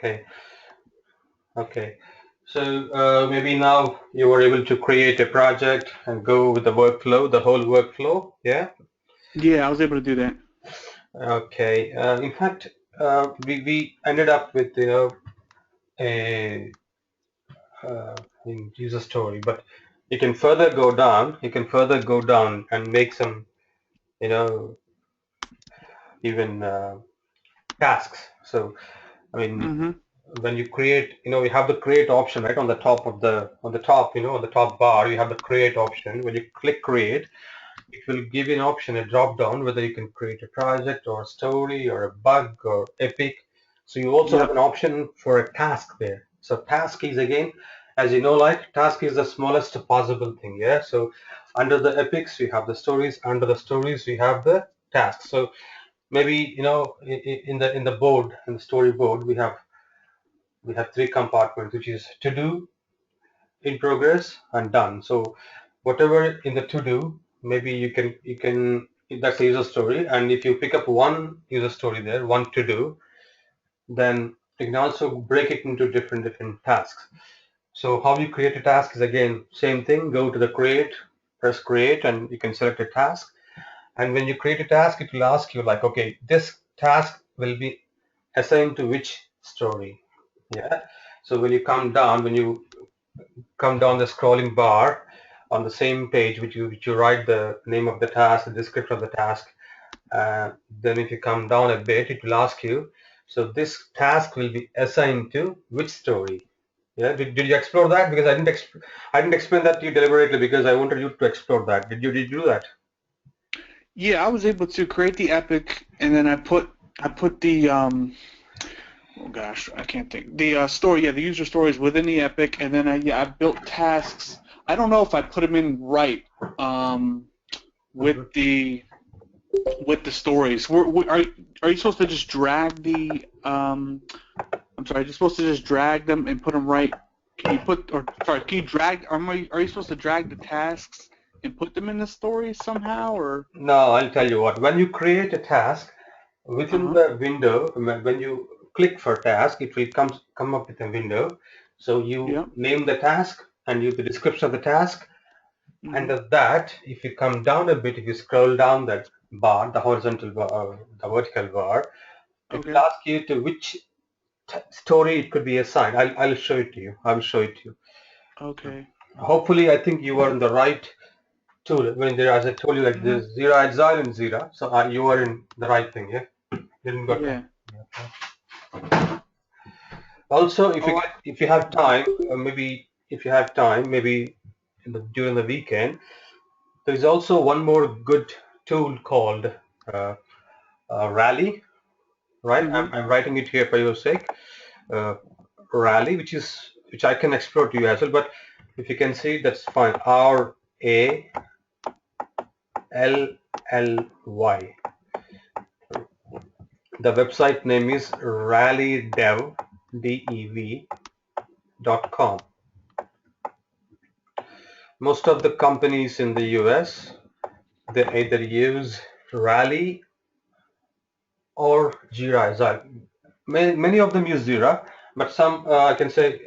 Okay. Okay. So maybe now you were able to create a project and go with the workflow, the whole workflow. Yeah. Yeah, I was able to do that. Okay. In fact, we ended up with a user story, but you can further go down. You can further go down and make some you know even tasks. So I mean, Mm-hmm. when you create, you have the create option right on the top of on the top, on the top bar, you have the create option. When you click create, it will give you an option, a drop down, whether you can create a project or a story or a bug or epic. So you also have Yep. an option for a task there. So task is again, as you know, like task is the smallest possible thing. Yeah. So under the epics, we have the stories. Under the stories, we have the tasks. So maybe in the board, in the storyboard, we have three compartments, which is to do, in progress, and done. So whatever in the to do, maybe you can that's a user story, and if you pick up one user story there, one to do, then you can also break it into different tasks. So how you create a task is again same thing. Go to the create, press create, and you can select a task. And when you create a task, it will ask you like, okay, this task will be assigned to which story. Yeah. So when you come down the scrolling bar on the same page, which you write the name of the task, the description of the task. Then if you come down a bit, it will ask you, so this task will be assigned to which story? Yeah, did you explore that? Because I didn't explain that to you deliberately because I wanted you to explore that. Did you do that? Yeah, I was able to create the epic, and then I put the oh gosh, I can't think the story. Yeah, the user stories within the epic, and then I built tasks. I don't know if I put them in right um, with Mhm. the with the stories. Are you supposed to just drag the I'm sorry, are you supposed to just drag them and put them right? Can you put or sorry, can you drag? Are you supposed to drag the tasks and put them in the story somehow or? No, I'll tell you what. When you create a task Uh within huh. the window, when you click for task, it will come up with a window. So you Yeah. name the task and you the description of the task. Mhm. Under that, if you come down a bit, if you scroll down that bar, the horizontal bar, the vertical bar, it will Okay. ask you to which story it could be assigned. I'll show it to you. I will show it to you. Okay. Hopefully, I think you are in the right tool. When there, as I told you, like Mhm. there's Zira Agile and Zira, so you are in the right thing. Yeah, didn't got Yeah. come. Also, Oh, I. if you have Mhm. time, maybe if you have time, maybe during the weekend, there is also one more good tool called uh, Rally. Right, Mhm. I'm writing it here for your sake. Uh, Rally, which I can explore to you as well. But if you can see, that's fine. RALLY. The website name is rallydev.com. Most of the companies in the US, they either use Rally or Jira Agile. Many of them use Jira, but some I can say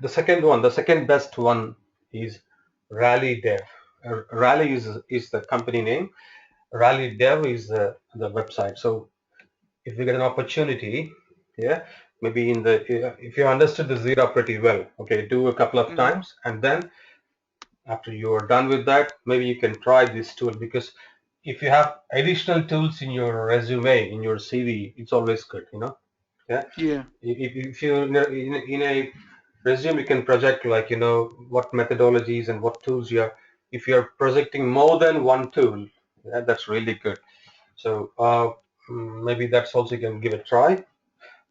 the second best one is Rally Dev. Rally is the company name. Rally Dev is the website. So if you get an opportunity, yeah, maybe if you understood the Jira pretty well, okay, do a couple of Mhm. times, and then after you are done with that, maybe you can try this tool because if you have additional tools in your resume, in your CV, it's always good. Yeah. Yeah. If you in a resume, you can project like what methodologies and what tools you are. If you are projecting more than one tool, yeah, that's really good. So maybe that's also you can give a try.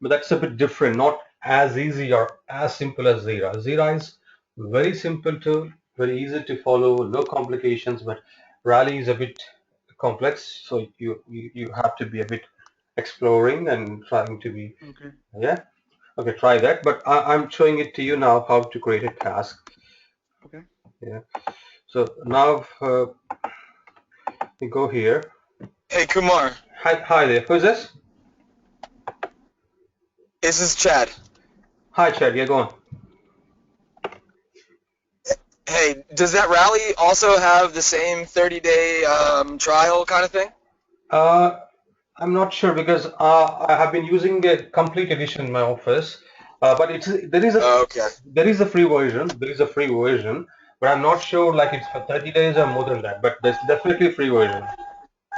But that's a bit different, not as easy or as simple as Zira. Zira is very simple tool, very easy to follow, no complications, but Rally is a bit complex, so you have to be a bit exploring and trying to be, Okay. yeah. Okay, try that. But I'm showing it to you now how to create a task. Okay. Yeah. So now we go here. Hey Kumar, Hi there. Who's this? this is Chad. Hi, Chad. Yeah, go on. Hey, does that rally also have the same 30-day trial kind of thing? Uh, I'm not sure because I have been using a complete edition in my office, but Okay. there is a free version. There is a free version, but I'm not sure like it's for 30 days or more than that. But there's definitely a free version.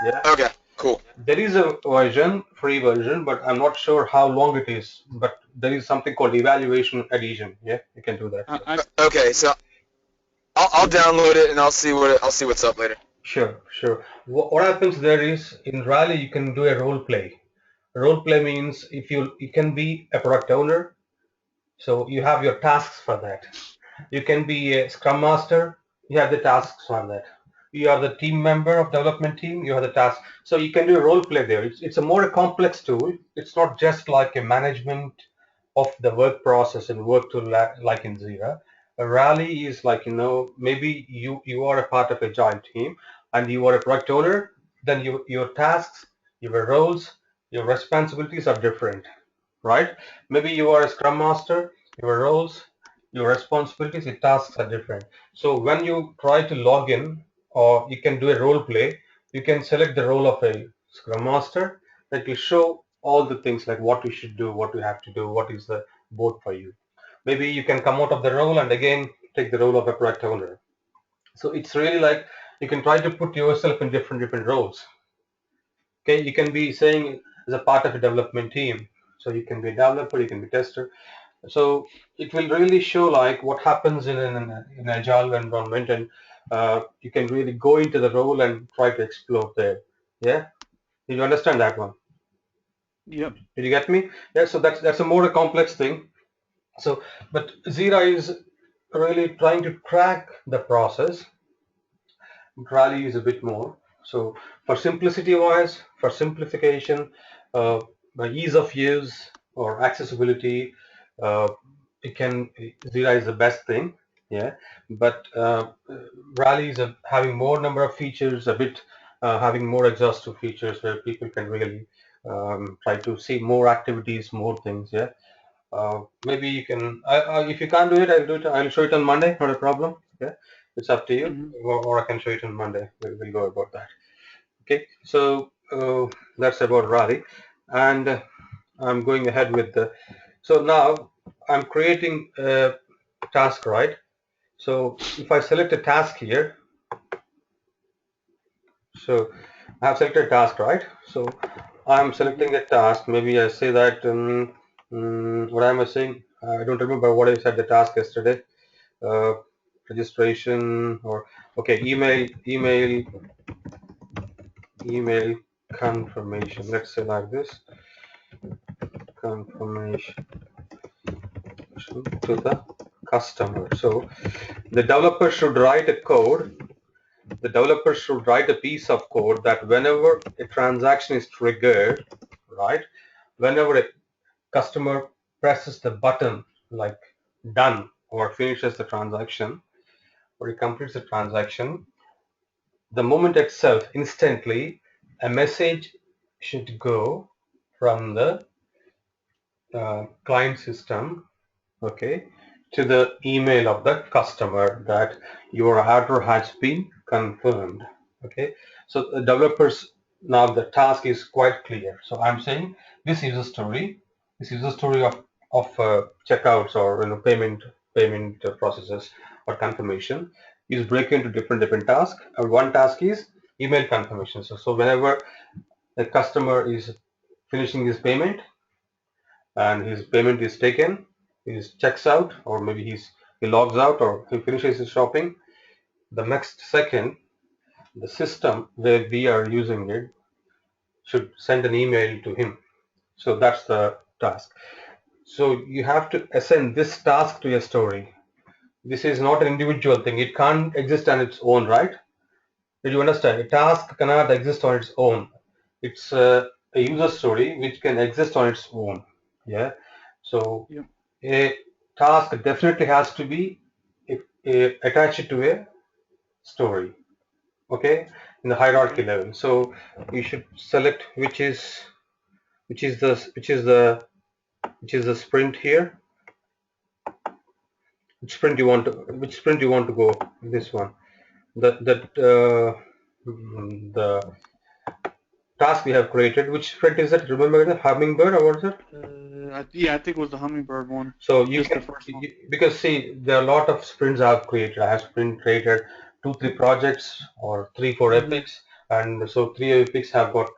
Yeah, Okay. Cool. there is a version, free version, but I'm not sure how long it is. But there is something called evaluation edition. Yeah, you can do that. So. Okay. So I'll download it and I'll see what's up later. Sure, sure. What happens there is in Rally you can do a role play. Role play means if you can be a product owner, so you have your tasks for that. You can be a scrum master, you have the tasks for that. You are the team member of development team, you have the task. So you can do a role play there. It's a more complex tool. It's not just like a management of the work process and work tool like in Zira. A rally is like, maybe you are a part of a giant team and you are a product owner, then your tasks, your roles, your responsibilities are different, right? Maybe you are a scrum master, your roles, your responsibilities, your tasks are different. So when you try to log in or you can do a role play, you can select the role of a scrum master that will show all the things like what you should do, what you have to do, what is the board for you. Maybe you can come out of the role and again take the role of a product owner. So it's really like you can try to put yourself in different roles. Okay, you can be saying as a part of a development team. So you can be a developer, you can be tester. So it will really show like what happens in agile environment, and you can really go into the role and try to explore there. Yeah, did you understand that one? Yep. Did you get me? Yeah. So that's a more complex thing. So, but Zira is really trying to track the process. Rally is a bit more. So for simplicity wise, for simplification, uh, by ease of use or accessibility, uh, it can Zira is the best thing. Yeah, but Rally is having more number of features, a bit having more exhaustive features where people can really try to see more activities, more things. Yeah. Maybe you can. If you can't do it, I'll do it. I'll show it on Monday. Not a problem. Yeah, it's up to you. Hmm. Or I can show it on Monday. We'll go about that. Okay. So that's about Rally, and I'm going ahead with the. So now I'm creating a task, right? So if I select a task here, so I have selected a task, right? So I'm Hmm. selecting a task. Maybe I say that. What am I saying? I don't remember what I said the task yesterday. uh, Registration or okay, email confirmation, let's say like this, confirmation to the customer. So the developer should write a code, the developer should write a piece of code that whenever a transaction is triggered, right, whenever a customer presses the button like done or finishes the transaction or he completes the transaction, the moment itself, instantly, a message should go from the client system, okay, to the email of the customer that your order has been confirmed. Okay, so the developers, now the task is quite clear. So I'm saying this user story, of checkouts or payment processes or confirmation is break into different tasks. One task is email confirmation. So whenever the customer is finishing his payment and his payment is taken, he checks out, or maybe he logs out, or he finishes his shopping. The next second, the system where we are using it should send an email to him. So that's the task. So you have to assign this task to a story. This is not an individual thing. It can't exist on its own, right? Did you understand? A task cannot exist on its own. It's a user story which can exist on its own. Yeah. So Yep. a task definitely has to be attached to a story. Okay, in the hierarchy Okay. level. So you should select which is the sprint here. which sprint you want to go? This one. The task we have created. Which sprint is it? Remember the hummingbird or what is it? Yeah, I think it was the hummingbird one. So you Just the can first one. because see there are a lot of sprints I've created. I have sprint created 2-3 projects or 3-4 Hmm. epics, and so 3 epics have got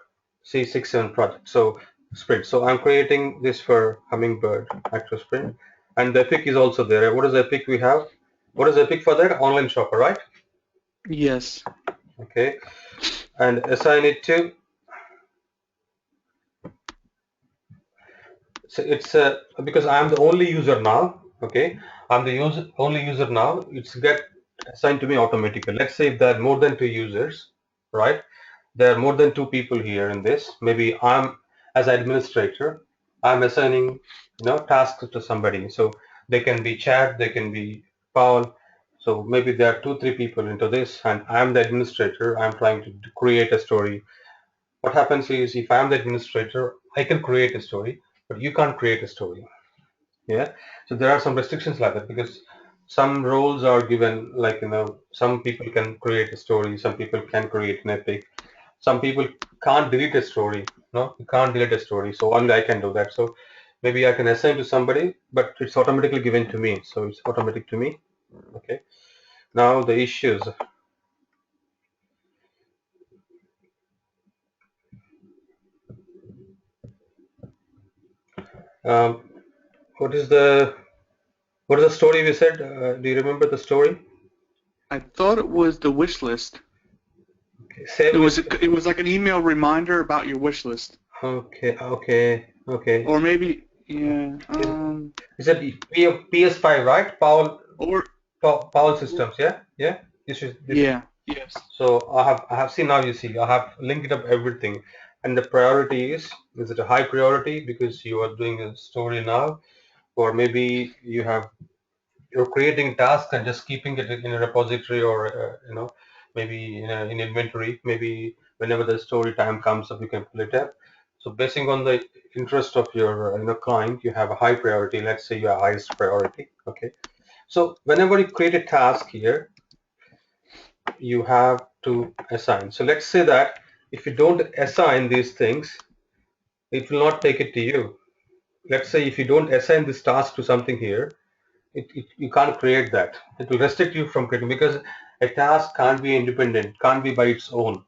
say 6-7 projects. So sprint. So I'm creating this for hummingbird active sprint, and the epic is also there. What is the epic we have? What is the epic for that? Online shopper, right? Yes. Okay, and assign it to. So it's because I'm the only user now. Okay, I'm the only user now. It's get assigned to me automatically. Let's say if there are more than 2 users, right? There are more than 2 people here in this. Maybe I'm as administrator, I'm assigning tasks to somebody. So they can be Chad, they can be Paul. So maybe there are 2-3 people into this, and I'm the administrator. I'm trying to create a story. What happens is if I'm the administrator, I can create a story, but you can't create a story. Yeah. So there are some restrictions like that because some roles are given, like some people can create a story, some people can create an epic, some people can't delete a story. No, you can't delete a story. So only I can do that. So maybe I can assign to somebody, but it's automatically given to me. So it's automatic to me. Okay. Now the issues. Um, what is the story we said? Do you remember the story? I thought it was the wish list. Okay. Save It was with. it was like an email reminder about your wish list, Okay. Okay. Okay. or maybe yeah. Is, is it PS5, right? Or Power systems, yeah, yeah. This is. yeah, yes. So I have seen now. You see, I have linked up everything, and the priority is it a high priority because you are doing a story now, or maybe you're creating tasks and just keeping it in a repository or maybe in inventory. Maybe whenever the story time comes up, you can pull it up. So basing on the interest of your client, you have a high priority. Let's say your highest priority. Okay. So whenever you create a task here, you have to assign. So let's say that if you don't assign these things, it will not take it to you. Let's say if you don't assign this task to something here, you can't create that. It will restrict you from creating because a task can't be independent, can't be by its own.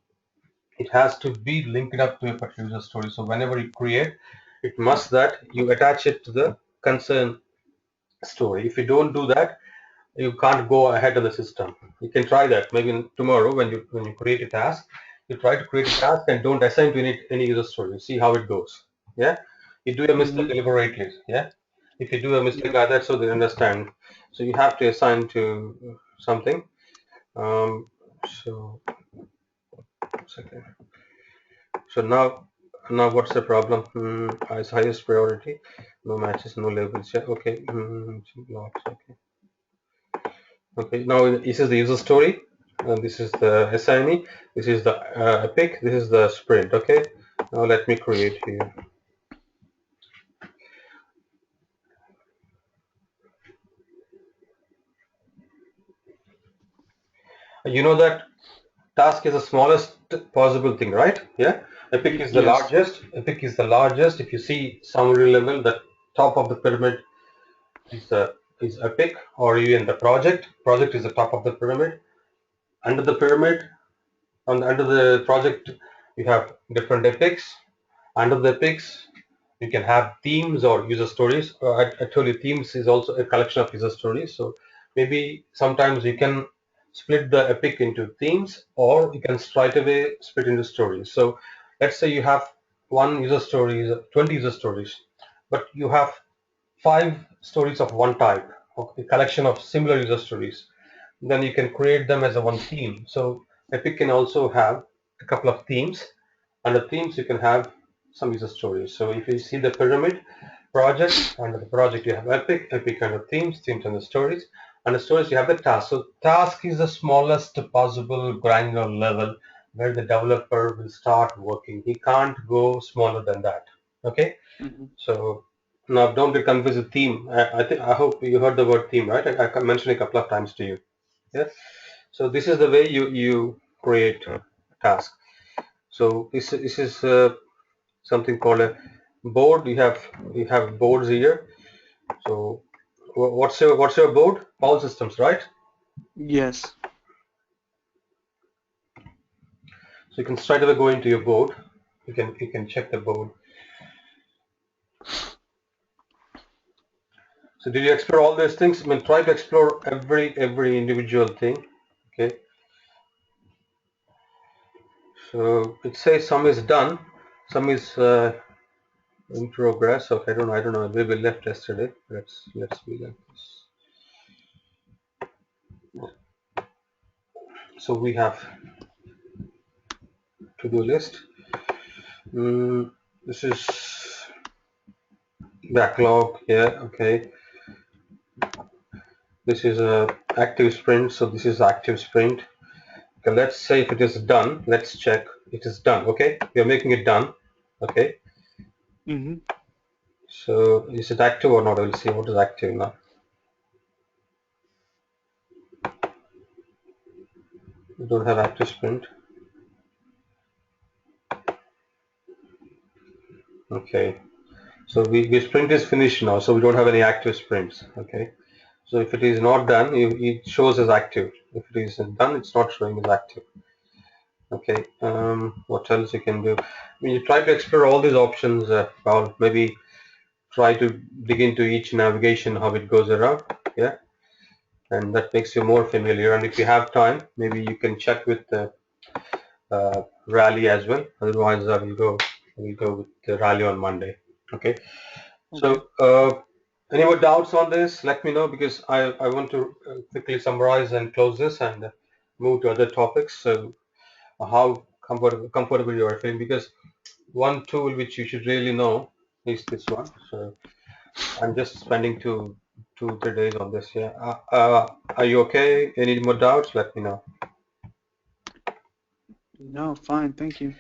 It has to be linked up to a particular story. So whenever you create, it must that you attach it to the concern story. If you don't do that, you can't go ahead of the system. You can try that. Maybe tomorrow when you create a task, you try to create a task and don't assign to any user story. See how it goes. Yeah. You do a mistake Mm-hmm. deliberately. Yeah. If you do a mistake Yep. like that, so they understand. So you have to assign to something. So second. So now what's the problem? As highest priority, no matches, no labels. Yeah. Okay. Blocks. Okay. Okay, now this is the user story, and this is the assignee, this is the epic, this is the sprint. Okay, now let me create here. You know that task is the smallest possible thing, right? Yeah, epic is the Yes. largest. Epic is the largest. If you see summary level, the top of the pyramid is epic, or even the project. Project is the top of the pyramid. Under the pyramid, under the project, you have different epics. Under the epics, you can have themes or user stories. I told you themes is also a collection of user stories. So maybe sometimes you can split the epic into themes, or you can straight away split into stories. So let's say you have one user story, 20 user stories, but you have 5 stories of one type, a collection of similar user stories. Then you can create them as a one theme. So Epic can also have a couple of themes. Under themes, you can have some user stories. So if you see the pyramid project, under the project you have Epic, Epic under themes, themes under stories. Under stories you have the task. So task is the smallest possible granular level where the developer will start working. He can't go smaller than that. Okay. Mm-hmm. So Now, don't get confused with theme. I hope you heard the word theme, right? I mentioned a couple of times to you. Yeah. So this is the way you create a task. So this is something called a board. You have boards here. So what's your board? All systems, right? Yes. So you can straight away go into your board. You can check the board. So did you explore all these things? I mean, try to explore every individual thing. Okay. So it says some is done, some is in progress. Okay, I don't know. We left yesterday. Let's be like this. So we have to-do list. This is backlog. Yeah. Okay. This is a active sprint. So this is active sprint. Okay, let's say if it is done. Let's check. It is done. Okay. We are making it done. Okay. Mhm. So is it active or not? We'll see what is active now. We don't have active sprint. Okay. So we sprint is finished now, so we don't have any active sprints. Okay. So if it is not done, it shows as active. If it is done, it's not showing as active. Okay. What else you can do? I mean, you try to explore all these options. Well, maybe try to dig into each navigation, how it goes around. Yeah. And that makes you more familiar. And if you have time, maybe you can check with the rally as well. Otherwise, we'll go with the rally on Monday. Okay. Okay. So, any more doubts on this? Let me know because I want to quickly summarize and close this and move to other topics. So, how comfortable you are feeling? Because one tool which you should really know is this one. So, I'm just spending 3 days on this. Yeah. Are you okay? Any more doubts? Let me know. No, fine. Thank you.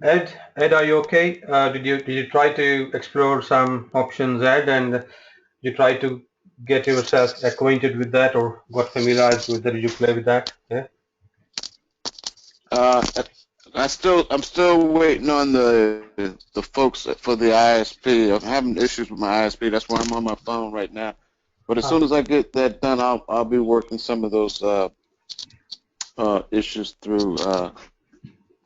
Ed, are you okay? Did you try to explore some options, Ed, and you try to get yourself acquainted with that or got familiarized with that? Did you play with that? Yeah. Uh, I'm still waiting on the folks for the ISP. I'm having issues with my ISP. That's why I'm on my phone right now. But as Ah, soon as I get that done, I'll be working some of those issues through.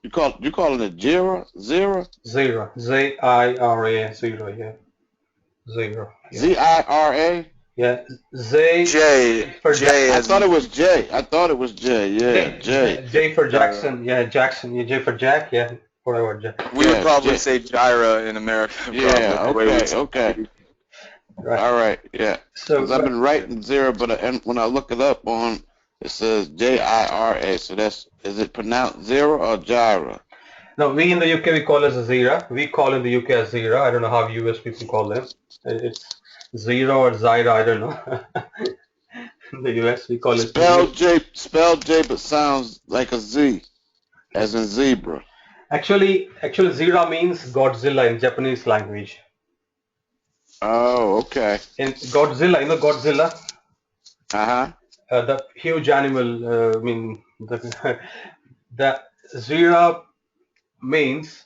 You calling it Jira? Zira? zero. Zira. Zero. Yeah. Zero. Yeah. Zira? Yeah. Z J for J I as thought in it was J. I thought it was J. Yeah, J. J for gyro. Jackson. Yeah. Jackson. Yeah. J for Jack. Yeah. Whatever. Jack. We would Yeah, probably J. say gyra in America, probably Yeah. the way we Okay. say Okay. it. Right. All right. Yeah. So, Because I've been writing Zira, but and when I look it up on, it says Jira. So is it pronounced Zira or Jira? no, we in the UK we call it as Zira. We call in the UK as Zira. I don't know how US people call them. It's Zira or Zyra. I don't know. In the US we call it Zira. Spelled J, but sounds like a Z, as in zebra. Actually, Zira means Godzilla in Japanese language. Oh, okay. In Godzilla, Godzilla, Uh-huh. the huge animal. I mean, the Zira means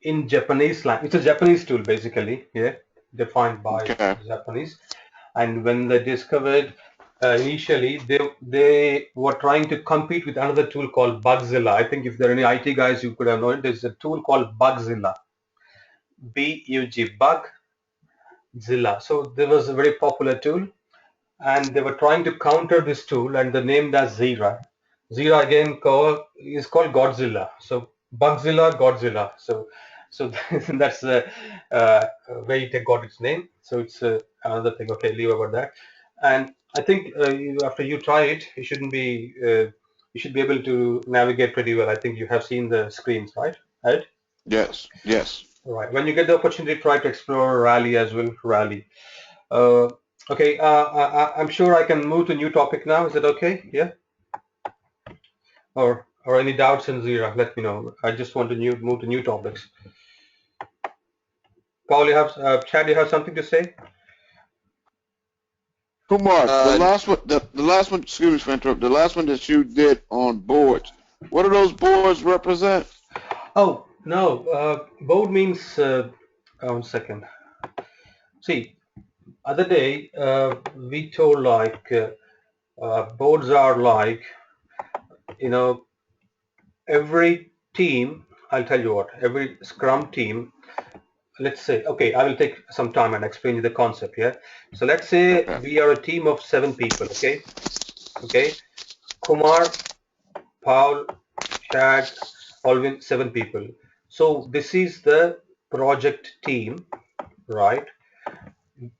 in Japanese language. It's a Japanese tool, basically. Yeah, defined by Okay. Japanese. And when they discovered initially, they were trying to compete with another tool called Bugzilla. I think if there are any IT guys, you could have known it. There's a tool called Bugzilla. Bug Zilla. So there was a very popular tool, and they were trying to counter this tool, and they named as Zira. Zira again is called Godzilla. So Bugzilla, Godzilla. So that's the way it got its name. So it's another thing. Okay, leave about that. And I think after you try it, you should be able to navigate pretty well. I think you have seen the screens, right? Right. Yes. Yes. Right. When you get the opportunity, try to explore Rally as well. Rally. Uh, okay. I'm sure I can move to new topic now. Is that okay? Yeah. Or any doubts in Zira? Let me know. I just want to move to new topics. Paul, Chad, you have something to say? Kumar, the last one, excuse me for interrupting, the last one that you did on boards, what do those boards represent? Oh, no, board means, 1 second. See, other day, we told like, boards are like, you know, every team, I'll tell you what, every Scrum team, let's say, okay, I will take some time and explain you the concept, yeah? So let's say Okay. we are a team of 7 people, okay? Okay, Kumar, Paul, Chad, Alvin, 7 people. So this is the project team, right?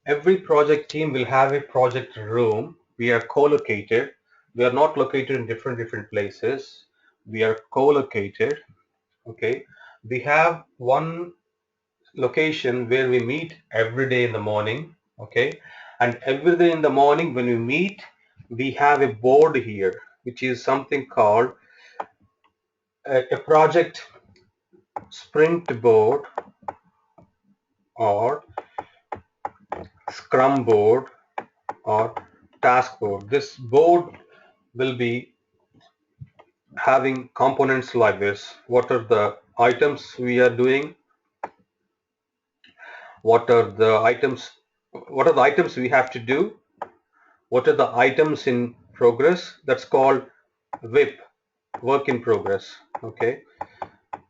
Every project team will have a project room. We are co-located. We are not located in different places. We are co-located. Okay. We have one location where we meet every day in the morning. Okay. And every day in the morning when we meet, we have a board here, which is something called a project sprint board or scrum board or task board. This board will be having components like this. What are the items we are doing? What are the items? What are the items we have to do? What are the items in progress? That's called WIP, work in progress. Okay.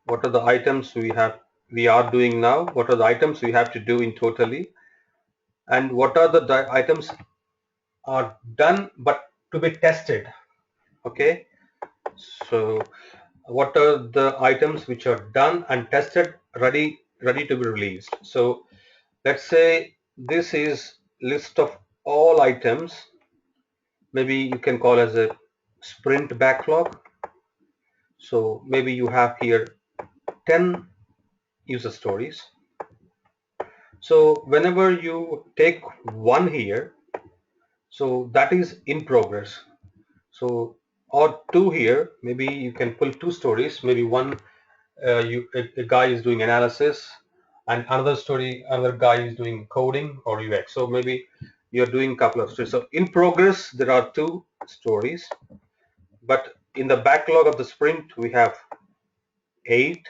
What are the items we are doing now? What are the items we have to do in totally? And what are the items are done but to be tested? Okay. So what are the items which are done and tested, ready to be released? So let's say this is list of all items. Maybe you can call as a sprint backlog. So maybe you have here 10 user stories. So whenever you take one here, so that is in progress. So or two here, maybe you can pull 2 stories. Maybe one a guy is doing analysis, and another guy is doing coding or UX. So maybe you're doing a couple of stories. So in progress, there are 2 stories, but in the backlog of the sprint, we have 8.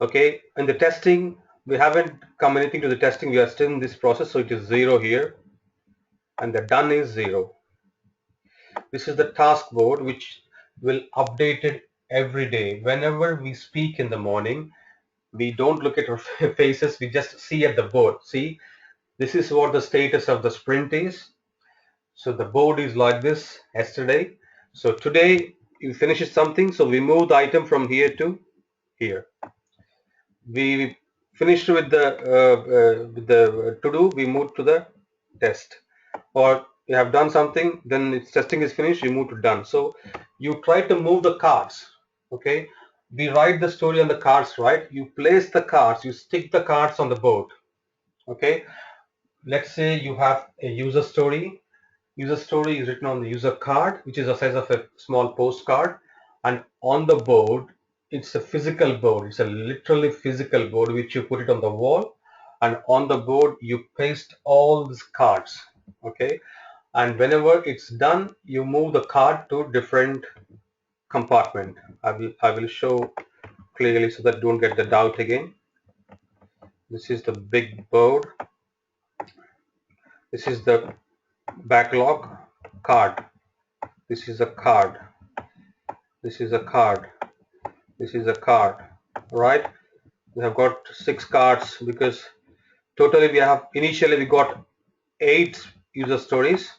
Okay, in the testing, we haven't come anything to the testing. We are still in this process, so it is 0 here, and the done is 0. This is the task board, which will update it every day. Whenever we speak in the morning, we don't look at our faces, we just see at the board. See, this is what the status of the sprint is. So the board is like this yesterday. So today you finish something, so we move the item from here to here. We finished with the to do, we move to the test. Or you have done something, then its testing is finished, you move to done. So you try to move the cards. Okay, we write the story on the cards, right? You place the cards, you stick the cards on the board. Okay, let's say you have a user story. User story is written on the user card, which is the size of a small postcard, and on the board it's a physical board. It's a literally physical board which you put it on the wall, and on the board you paste all these cards. Okay, and whenever it's done, you move the card to different compartment. I will show clearly so that don't get the doubt again. This is the big board. This is the backlog card. This is a card. This is a card. This is a card. Right? We have got 6 cards because totally we have initially we got 8 user stories.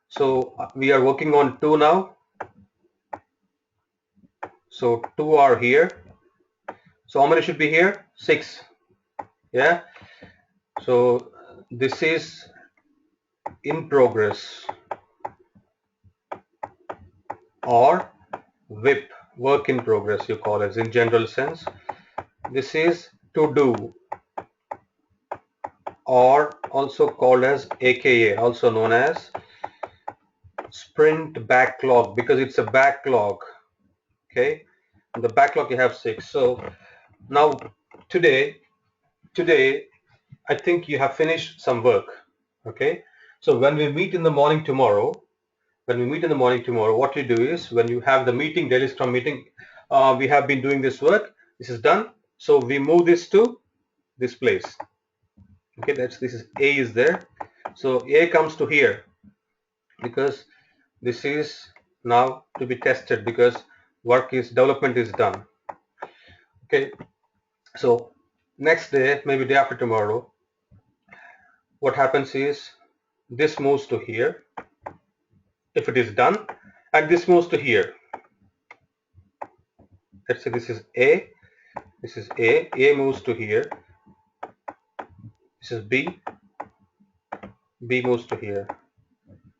So we are working on 2 now. So 2 are here. So how many should be here? 6. Yeah. So this is in progress or WIP, work in progress you call it in general sense. This is to do or also called as AKA, also known as sprint backlog because it's a backlog. Okay, in the backlog you have 6. So now today today, I think you have finished some work. Okay. So when we meet in the morning tomorrow, what you do is when you have the meeting, daily scrum meeting, we have been doing this work. This is done. So we move this to this place. Okay, this is A is there. So A comes to here because this is now to be tested because development is done. Okay, so next day, maybe day after tomorrow, what happens is this moves to here if it is done, and this moves to here. Let's say this is A, A moves to here, this is B moves to here.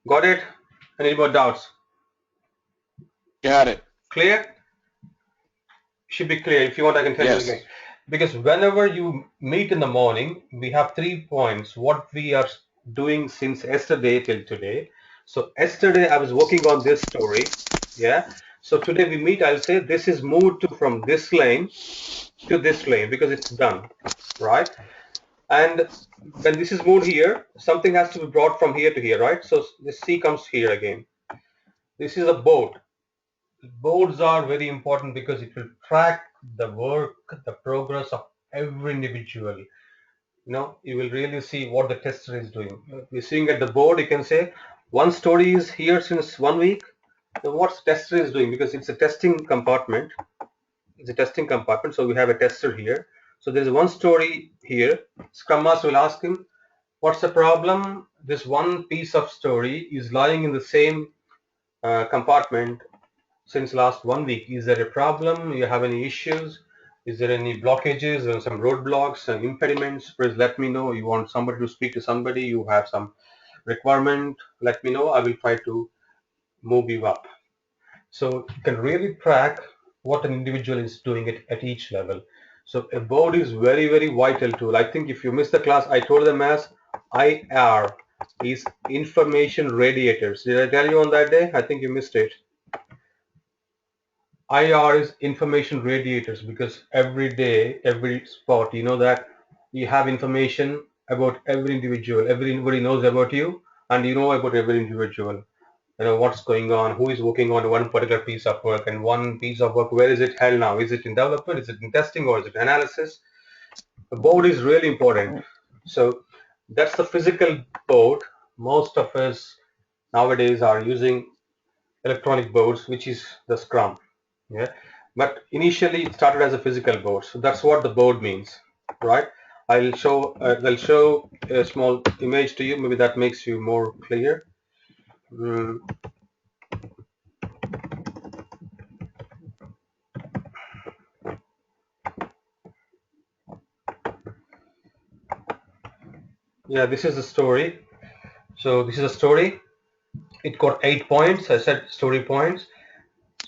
Got it? Any more doubts? Got it. Clear? Should be clear. If you want, I can tell you Yes. again. Because whenever you meet in the morning, we have 3 points. What we are doing since yesterday till today. So yesterday I was working on this story. Yeah. So today we meet. I'll say this is moved to from this lane to this lane because it's done, right? And when this is moved here, something has to be brought from here to here, right? So this C comes here again. This is a board. Boards are very important because it will track the work, the progress of every individual. You will really see what the tester is doing. You're seeing at the board, you can say one story is here since 1 week. So what the tester is doing, because it's a testing compartment. It's a testing compartment, so we have a tester here. So there's one story here. Scrum Master will ask him, what's the problem? This one piece of story is lying in the same compartment since last 1 week. Is there a problem? You have any issues? Is there any blockages or some roadblocks, some impediments? Please let me know. You want somebody to speak to somebody, you have some requirement, let me know. I will try to move you up. So you can really track what an individual is doing at each level. So a board is very, very vital tool. I think if you missed the class, I told them as IR is information radiators. Did I tell you on that day? I think you missed it. IR is information radiators because every day, every spot, you know that you have information about every individual. Everybody knows about you, and you know about every individual. You know what's going on, who is working on one particular piece of work, and one piece of work, where is it held now? Is it in development? Is it in testing, or is it analysis? The board is really important. So that's the physical board. Most of us nowadays are using electronic boards, which is the Scrum. Yeah, but initially it started as a physical board, so that's what the board means, right? I'll show a small image to you. Maybe that makes you more clear. Mm, yeah, this is the story. So this is a story. It got 8 points. I said story points.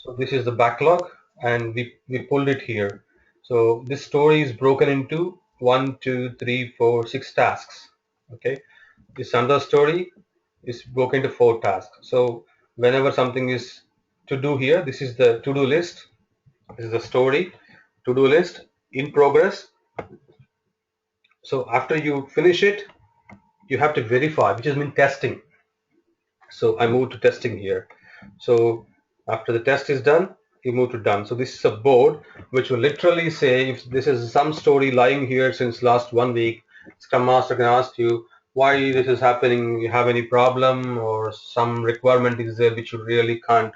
So this is the backlog, and we pulled it here. So this story is broken into 1, 2, 3, 4, 6 tasks. Okay, this another story is broken into 4 tasks. So whenever something is to do here, this is the to-do list. This is the story, to-do list in progress. So after you finish it, you have to verify, which is mean testing. So I move to testing here. So after the test is done, you move to done. So this is a board which will literally say if this is some story lying here since last 1 week, Scrum Master can ask you why this is happening. You have any problem or some requirement is there which you really can't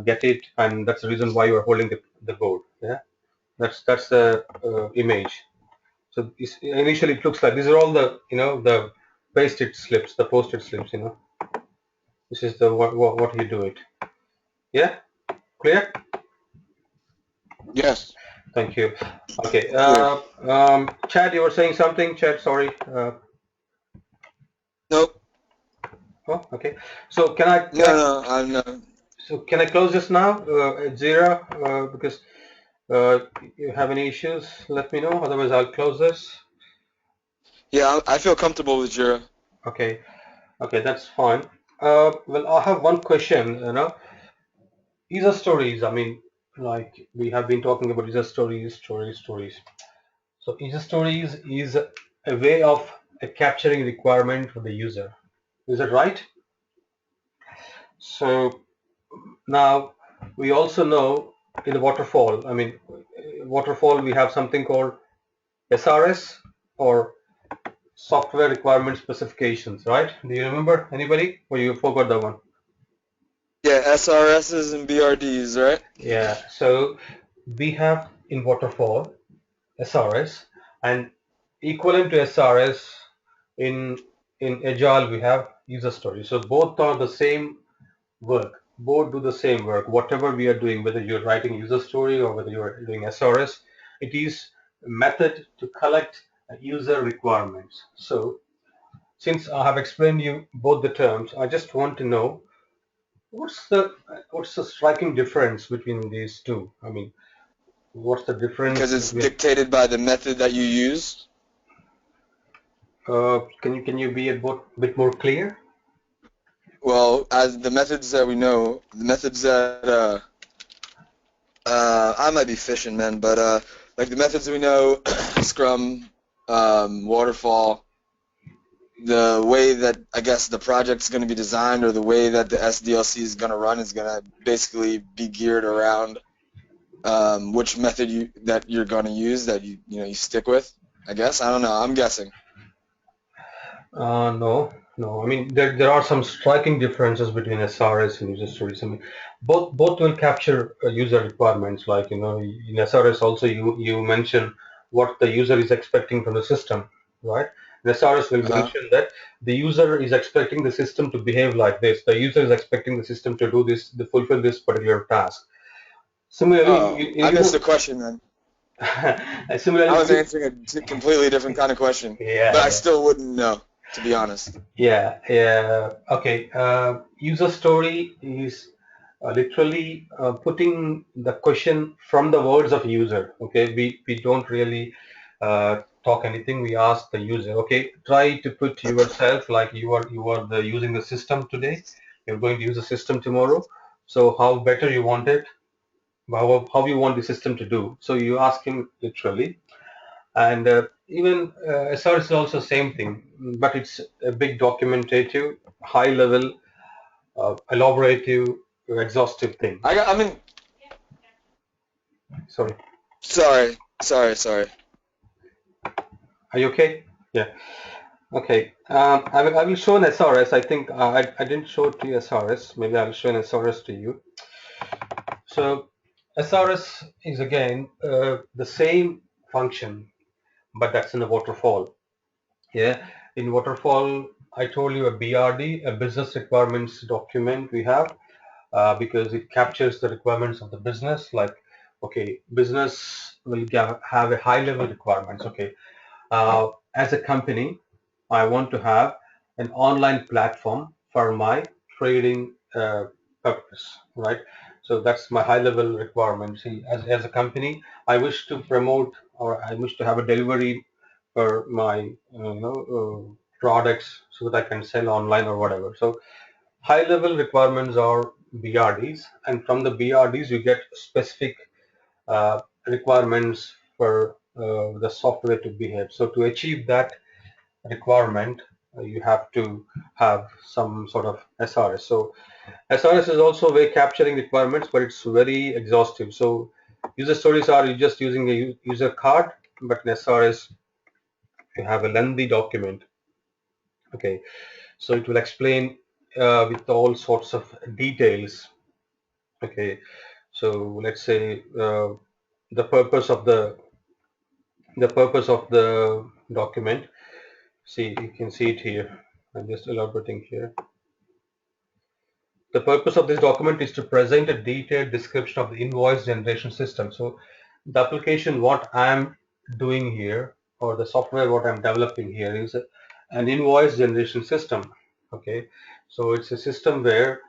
get it, and that's the reason why you are holding the board. Yeah, that's the image. So initially it looks like these are all the the post-it slips, This is the what you do it. Yeah, clear? Yes. Thank you. Okay. Clear. Chad, you were saying something. Chad, sorry. Nope. Oh, okay. So No, I'm not. can I close this now at 0? Because you have any issues, let me know. Otherwise, I'll close this. Yeah, I feel comfortable with Jira. Okay. Okay, that's fine. Well, I have one question. User stories. I mean, like we have been talking about user stories. So user stories is a way of capturing requirement for the user. Is that right? So now we also know in the waterfall, waterfall we have something called SRS or software requirement specifications, right? Do you remember anybody? Or you forgot that one? Yeah, SRSs and BRDs, right? Yeah. So we have in waterfall SRS and equivalent to SRS in Agile we have user stories. So both are the same work. Both do the same work. Whatever we are doing, whether you're writing user story or whether you're doing SRS, it is a method to collect user requirements. So since I have explained you both the terms, I just want to know what's the striking difference between these two? I mean, what's the difference Because it's between? dictated by the method that you use. Can you be a bit more clear? Well, as the methods that we know, the methods that I might be fishing, man, but like the methods we know, Scrum, Waterfall, the way that I guess the project's going to be designed or the way that the SDLC is going to run is going to basically be geared around which method that you're going to use that you stick with. I guess I don't know. I'm guessing. No. I mean, there are some striking differences between SRS and user stories. I mean, both will capture user requirements. Like in SRS also you mention what the user is expecting from the system, right? In SRS will Uh-huh. mention that the user is expecting the system to behave like this. The user is expecting the system to do this, to fulfill this particular task. Similarly, Oh, I missed the question then. I was similarly, answering a completely different kind of question, but yeah, I yeah. still wouldn't know, to be honest. Yeah, yeah. Okay. User story is literally putting the question from the words of user. Okay, we don't really talk anything. We ask the user. Okay, try to put yourself like you are the using the system today. You're going to use the system tomorrow. So how better you want it? How you want the system to do? So you ask him literally. And even SR is also same thing, but it's a big documentative, high level, elaborative, exhaustive thing. I mean, Sorry, sorry. are you okay? Yeah. Okay. I will show an SRS. I think I didn't show it to you SRS. Maybe I'll show an SRS to you. So SRS is again the same function, but that's in a waterfall. Yeah, in waterfall, I told you a BRD, a business requirements document we have because it captures the requirements of the business. Like, okay, business will have a high level requirements. Okay, as a company, I want to have an online platform for my trading purpose, right? So that's my high level requirement. See, as a company, I wish to promote or I wish to have a delivery for my products so that I can sell online or whatever. So high level requirements are BRDs, and from the BRDs you get specific requirements for the software to behave. So to achieve that requirement, you have to have some sort of SRS. So SRS is also a way capturing requirements, but it's very exhaustive. So user stories are you just using a user card, but in SRS you have a lengthy document. Okay, so it will explain with all sorts of details. Okay, so let's say the purpose of the document. See, you can see it here. I'm just elaborating here. The purpose of this document is to present a detailed description of the invoice generation system. So the application, what I'm doing here, or the software what I'm developing here is an invoice generation system. Okay, so it's a system where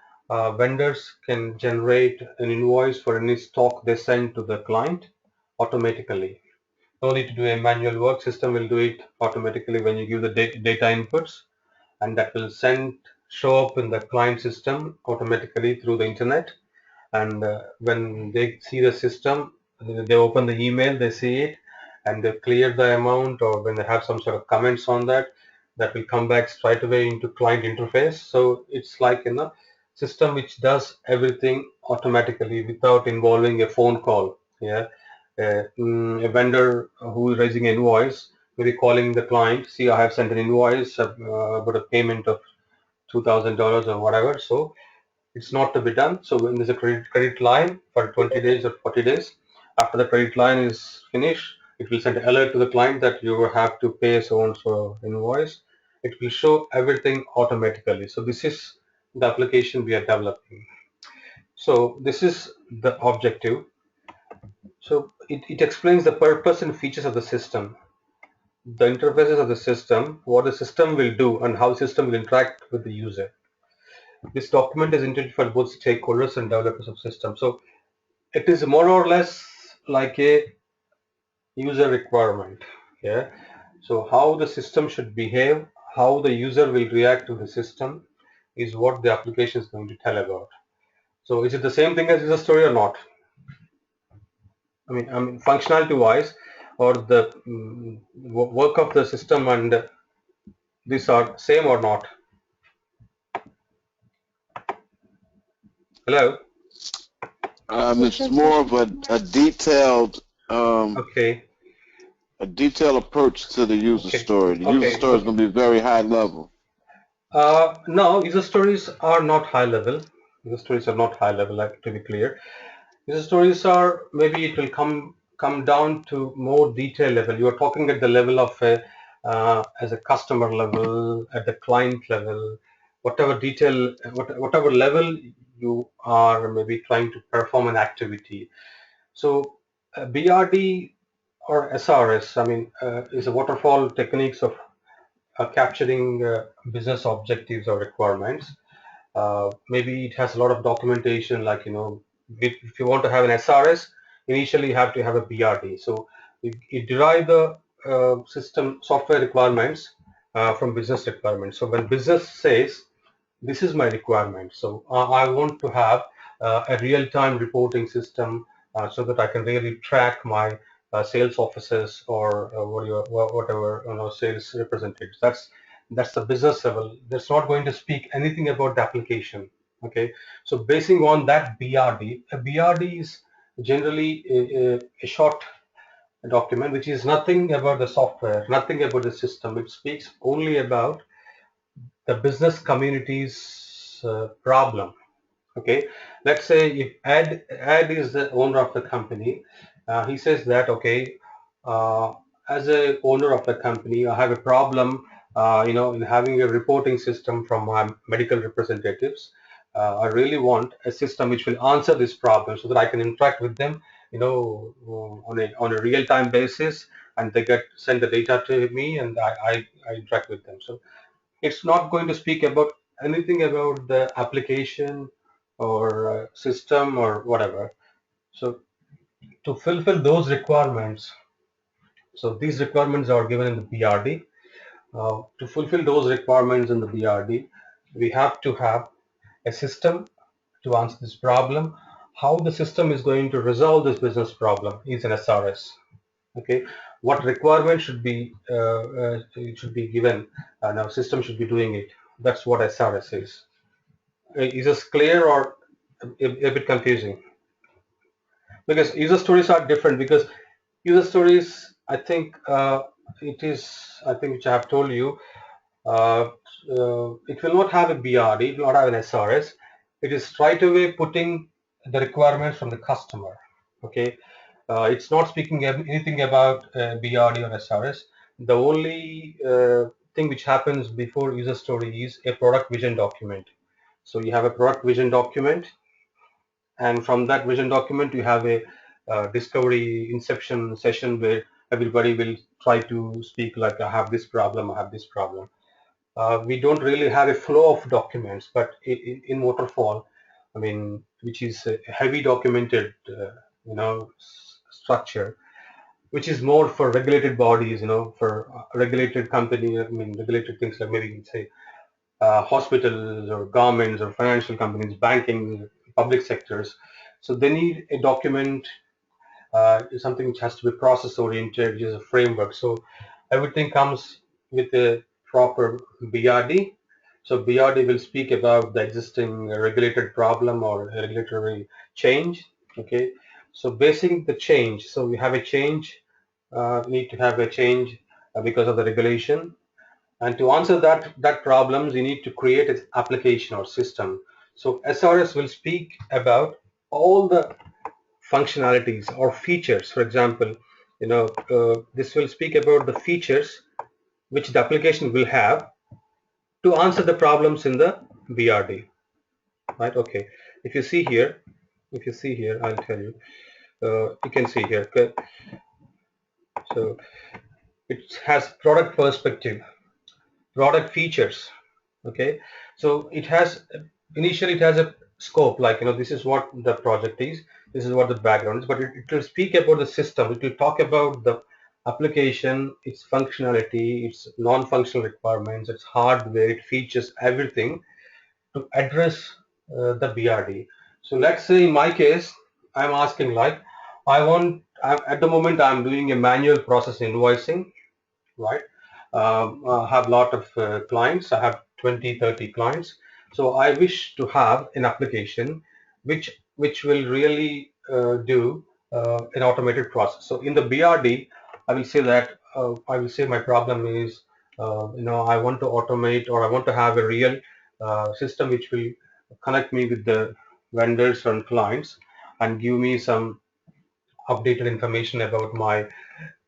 vendors can generate an invoice for any stock they send to the client automatically. No need to do a manual work. System will do it automatically when you give the data inputs, and that will show up in the client system automatically through the internet. And when they see the system, they open the email, they see it, and they clear the amount, or when they have some sort of comments on that, that will come back straight away into client interface. So it's like a system which does everything automatically without involving a phone call. Yeah, a vendor who is raising an invoice, maybe calling the client, see, I have sent an invoice about a payment of $2,000 or whatever. So it's not to be done. So when there's a credit line for 20 days or 40 days, after the credit line is finished, it will send an alert to the client that you will have to pay so and so invoice. It will show everything automatically. So this is the application we are developing. So this is the objective. So it explains the purpose and features of the system, the interfaces of the system, what the system will do, and how the system will interact with the user. This document is intended for both stakeholders and developers of systems. So it is more or less like a user requirement. Yeah. So how the system should behave, how the user will react to the system is what the application is going to tell about. So is it the same thing as user story or not? I mean functionality wise, or the work of the system and these are same or not? Hello? It's more of a detailed Okay. a detailed approach to the user Okay. story. The user Okay. story is Okay. going to be very high level. No, user stories are not high level. User stories are not high level, like, to be clear. User stories are, maybe it will come down to more detail level. You are talking at the level of a as a customer level, at the client level, whatever detail, whatever level you are maybe trying to perform an activity. So BRD or SRS, I mean, is a waterfall techniques of capturing business objectives or requirements. Maybe it has a lot of documentation, like, if you want to have an SRS, initially you have to have a BRD. So you derive the system software requirements from business requirements. So when business says, this is my requirement. So I want to have a real-time reporting system so that I can really track my sales officers or whatever, sales representatives. That's the business level. That's not going to speak anything about the application. Okay, so basing on that BRD, a BRD is generally a short document which is nothing about the software, nothing about the system. It speaks only about the business community's problem. Okay, let's say if Ed is the owner of the company, he says that, okay, uh, as a owner of the company, I have a problem, in having a reporting system from my medical representatives. I really want a system which will answer this problem so that I can interact with them, on a real-time basis, and they get send the data to me, and I interact with them. So it's not going to speak about anything about the application or system or whatever. So to fulfill those requirements, so these requirements are given in the BRD. To fulfill those requirements in the BRD, we have to have a system to answer this problem. How the system is going to resolve this business problem is an SRS. Okay, what requirement should be given, and our system should be doing it. That's what SRS is. Is this clear or a bit confusing? Because user stories are different. Because user stories, I think which I have told you, uh, it will not have a BRD, it will not have an SRS. It is right away putting the requirements from the customer. Okay, it's not speaking anything about BRD or SRS. The only thing which happens before user story is a product vision document. So you have a product vision document, and from that vision document you have a discovery inception session where everybody will try to speak like, I have this problem, I have this problem. We don't really have a flow of documents, but in waterfall, I mean, which is a heavy documented structure, which is more for regulated bodies, for regulated company, I mean, regulated things, like maybe you can say hospitals or governments or financial companies, banking, public sectors. So they need a document something which has to be process oriented, which is a framework. So everything comes with a proper BRD. So BRD will speak about the existing regulated problem or regulatory change. Okay. So basing the change. So we have a change, need to have a change because of the regulation. And to answer that problems, you need to create an application or system. So SRS will speak about all the functionalities or features. For example, this will speak about the features which the application will have to answer the problems in the BRD. Right? Okay. If you see here, I'll tell you. You can see here. Okay. So it has product perspective, product features. Okay, so it has initially it has a scope, like this is what the project is, this is what the background is, but it will speak about the system, it will talk about the application, its functionality, its non-functional requirements, its hardware, its features, everything to address the BRD. So let's say in my case, I'm asking like, at the moment I'm doing a manual process invoicing, right? I have a lot of clients. I have 20, 30 clients. So I wish to have an application which will really do an automated process. So in the BRD, I will say that I will say my problem is, I want to automate, or I want to have a real system which will connect me with the vendors and clients and give me some updated information about my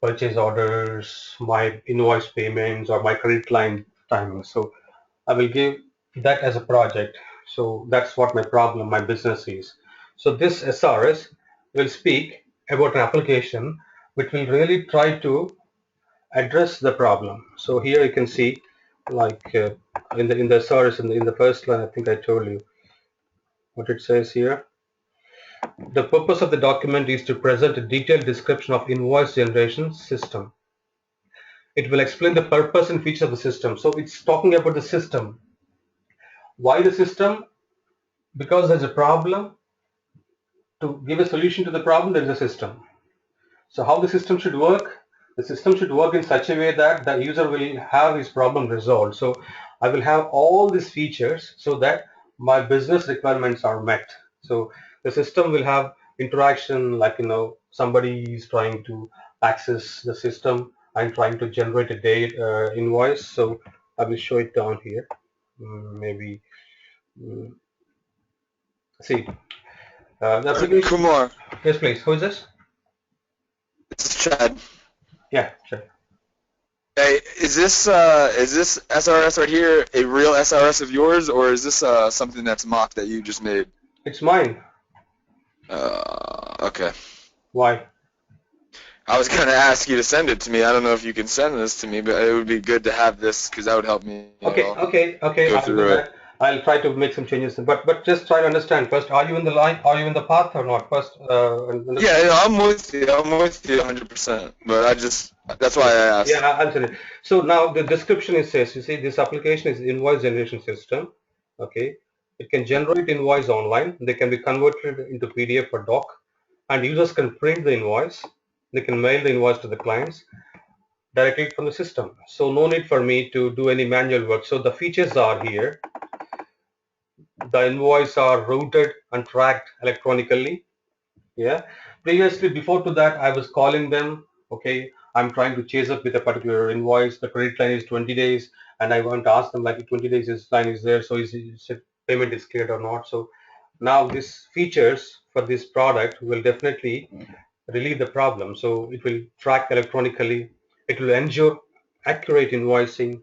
purchase orders, my invoice payments, or my credit line timing. So I will give that as a project. So that's what my problem, my business is. So this SRS will speak about an application which will really try to address the problem. So here you can see, like in the SRS in the first line, I think I told you what it says here. The purpose of the document is to present a detailed description of invoice generation system. It will explain the purpose and features of the system. So it's talking about the system. Why the system? Because there's a problem. To give a solution to the problem, there is a system. So how the system should work? The system should work in such a way that the user will have his problem resolved. So I will have all these features so that my business requirements are met. So the system will have interaction, like somebody is trying to access the system and trying to generate a date invoice. So I will show it down here. Maybe see the application. Kumar, Yes, please. Who is this? this is Chad. Yeah, sure. Hey, is this SRS right here a real SRS of yours, or is this something that's mock that you just made? It's mine. Okay. Why? I was gonna ask you to send it to me. I don't know if you can send this to me, but it would be good to have this because that would help me Okay, okay. go I'll do through it. that. I'll try to make some changes. But just try to understand first. Are you in the line? Are you in the path or not? First, Yeah, no, I'm with you. I'm with you 100%. But that's why I yeah, asked. I'll tell you. So now the description is says, you see, this application is invoice generation system. Okay, it can generate invoice online. They can be converted into PDF or doc, and users can print the invoice. They can mail the invoice to the clients directly from the system. So no need for me to do any manual work. So the features are here. The invoice are routed and tracked electronically. Yeah, previously, before to that, I was calling them. Okay, I'm trying to chase up with a particular invoice. The credit line is 20 days, and I want to ask them like 20 days is line is there, so is it payment is cleared or not. So now these features for this product will definitely relieve the problem. So it will track electronically. It will ensure accurate invoicing